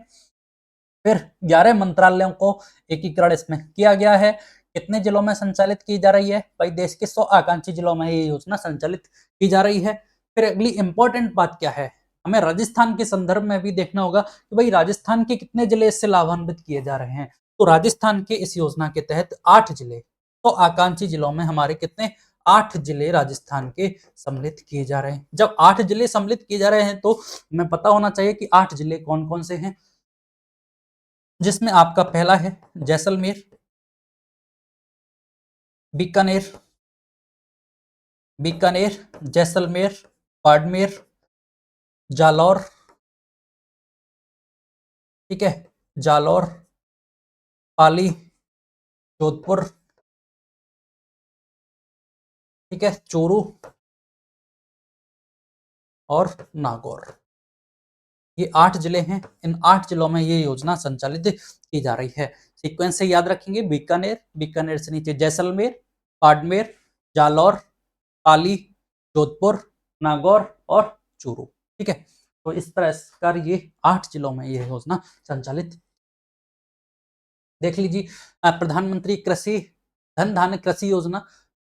फिर 11 मंत्रालयों को एकीकरण इसमें किया गया है। कितने जिलों में संचालित की जा रही है? भाई देश के 100 आकांक्षी जिलों में ये योजना संचालित की जा रही है। फिर अगली इंपॉर्टेंट बात क्या है, हमें राजस्थान के संदर्भ में भी देखना होगा कि भाई राजस्थान के कितने जिले इससे लाभान्वित किए जा रहे हैं। तो राजस्थान के इस योजना के तहत 8 जिले, तो आकांक्षी जिलों में हमारे कितने 8 जिले राजस्थान के सम्मिलित किए जा रहे हैं। जब 8 जिले सम्मिलित किए जा रहे हैं तो हमें पता होना चाहिए कि 8 जिले कौन कौन से हैं, जिसमें आपका पहला है जैसलमेर, बीकानेर, जैसलमेर, बाड़मेर, जालौर। ठीक है, जालौर, पाली, जोधपुर, ठीक है, चूरू और नागौर। ये 8 जिले हैं। इन 8 जिलों में ये योजना संचालित की जा रही है। सीक्वेंस से याद रखेंगे, बीकानेर से नीचे जैसलमेर, बाड़मेर, जालौर, पाली, जोधपुर, नागौर और चूरू। ठीक है, तो इस प्रकार ये 8 जिलों में ये योजना संचालित। देख लीजिए, प्रधानमंत्री कृषि धन धान्य कृषि योजना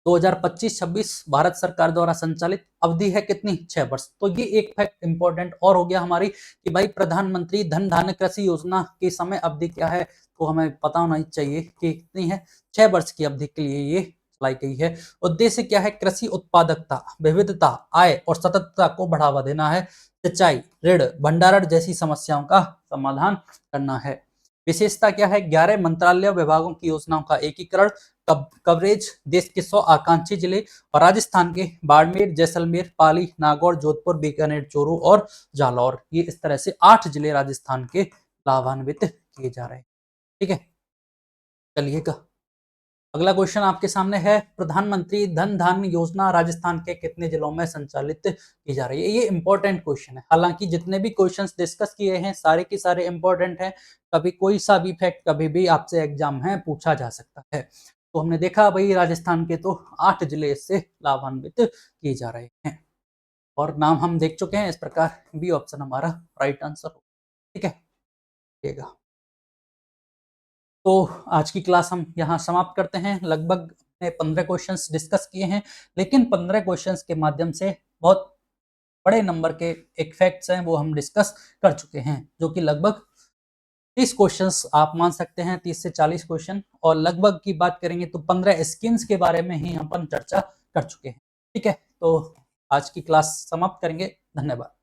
2025-26 भारत सरकार द्वारा संचालित, अवधि है कितनी? 6 वर्ष। तो ये एक फैक्ट इंपॉर्टेंट और हो गया हमारी कि भाई प्रधानमंत्री धन धान्य कृषि योजना की समय अवधि क्या है, तो हमें पता होना चाहिए कि कितनी है। 6 वर्ष की अवधि के लिए ये चलाई गई है। उद्देश्य क्या है? कृषि उत्पादकता, विविधता, आय और सततता को बढ़ावा देना है। सिंचाई, ऋण, भंडारण जैसी समस्याओं का समाधान करना है। विशेषता क्या है? 11 मंत्रालय विभागों की योजनाओं का एकीकरण, कवरेज देश के 100 आकांक्षी जिले और राजस्थान के बाड़मेर, जैसलमेर, पाली, नागौर, जोधपुर, बीकानेर, चूरू और जालौर। ये इस तरह से 8 जिले राजस्थान के लाभान्वित किए जा रहे हैं। ठीक है, चलिएगा अगला क्वेश्चन आपके सामने है, प्रधानमंत्री धन धान्य योजना राजस्थान के कितने जिलों में संचालित की जा रही है? ये इंपॉर्टेंट क्वेश्चन है। हालांकि जितने भी क्वेश्चंस डिस्कस किए हैं सारे के सारे इंपॉर्टेंट हैं। कभी कोई सा भी फैक्ट कभी भी आपसे एग्जाम में पूछा जा सकता है। तो हमने देखा भाई राजस्थान के तो 8 जिले इससे लाभान्वित किए जा रहे हैं और नाम हम देख चुके हैं। इस प्रकार बी ऑप्शन हमारा राइट आंसर हो। ठीक है, देखिएगा। तो आज की क्लास हम यहाँ समाप्त करते हैं। लगभग 15 क्वेश्चंस डिस्कस किए हैं, लेकिन 15 क्वेश्चंस के माध्यम से बहुत बड़े नंबर के एक फैक्ट्स हैं वो हम डिस्कस कर चुके हैं, जो कि लगभग 30 क्वेश्चंस आप मान सकते हैं, 30 से 40 क्वेश्चन। और लगभग की बात करेंगे तो 15 स्कीम्स के बारे में ही अपन चर्चा कर चुके हैं। ठीक है, तो आज की क्लास समाप्त करेंगे। धन्यवाद।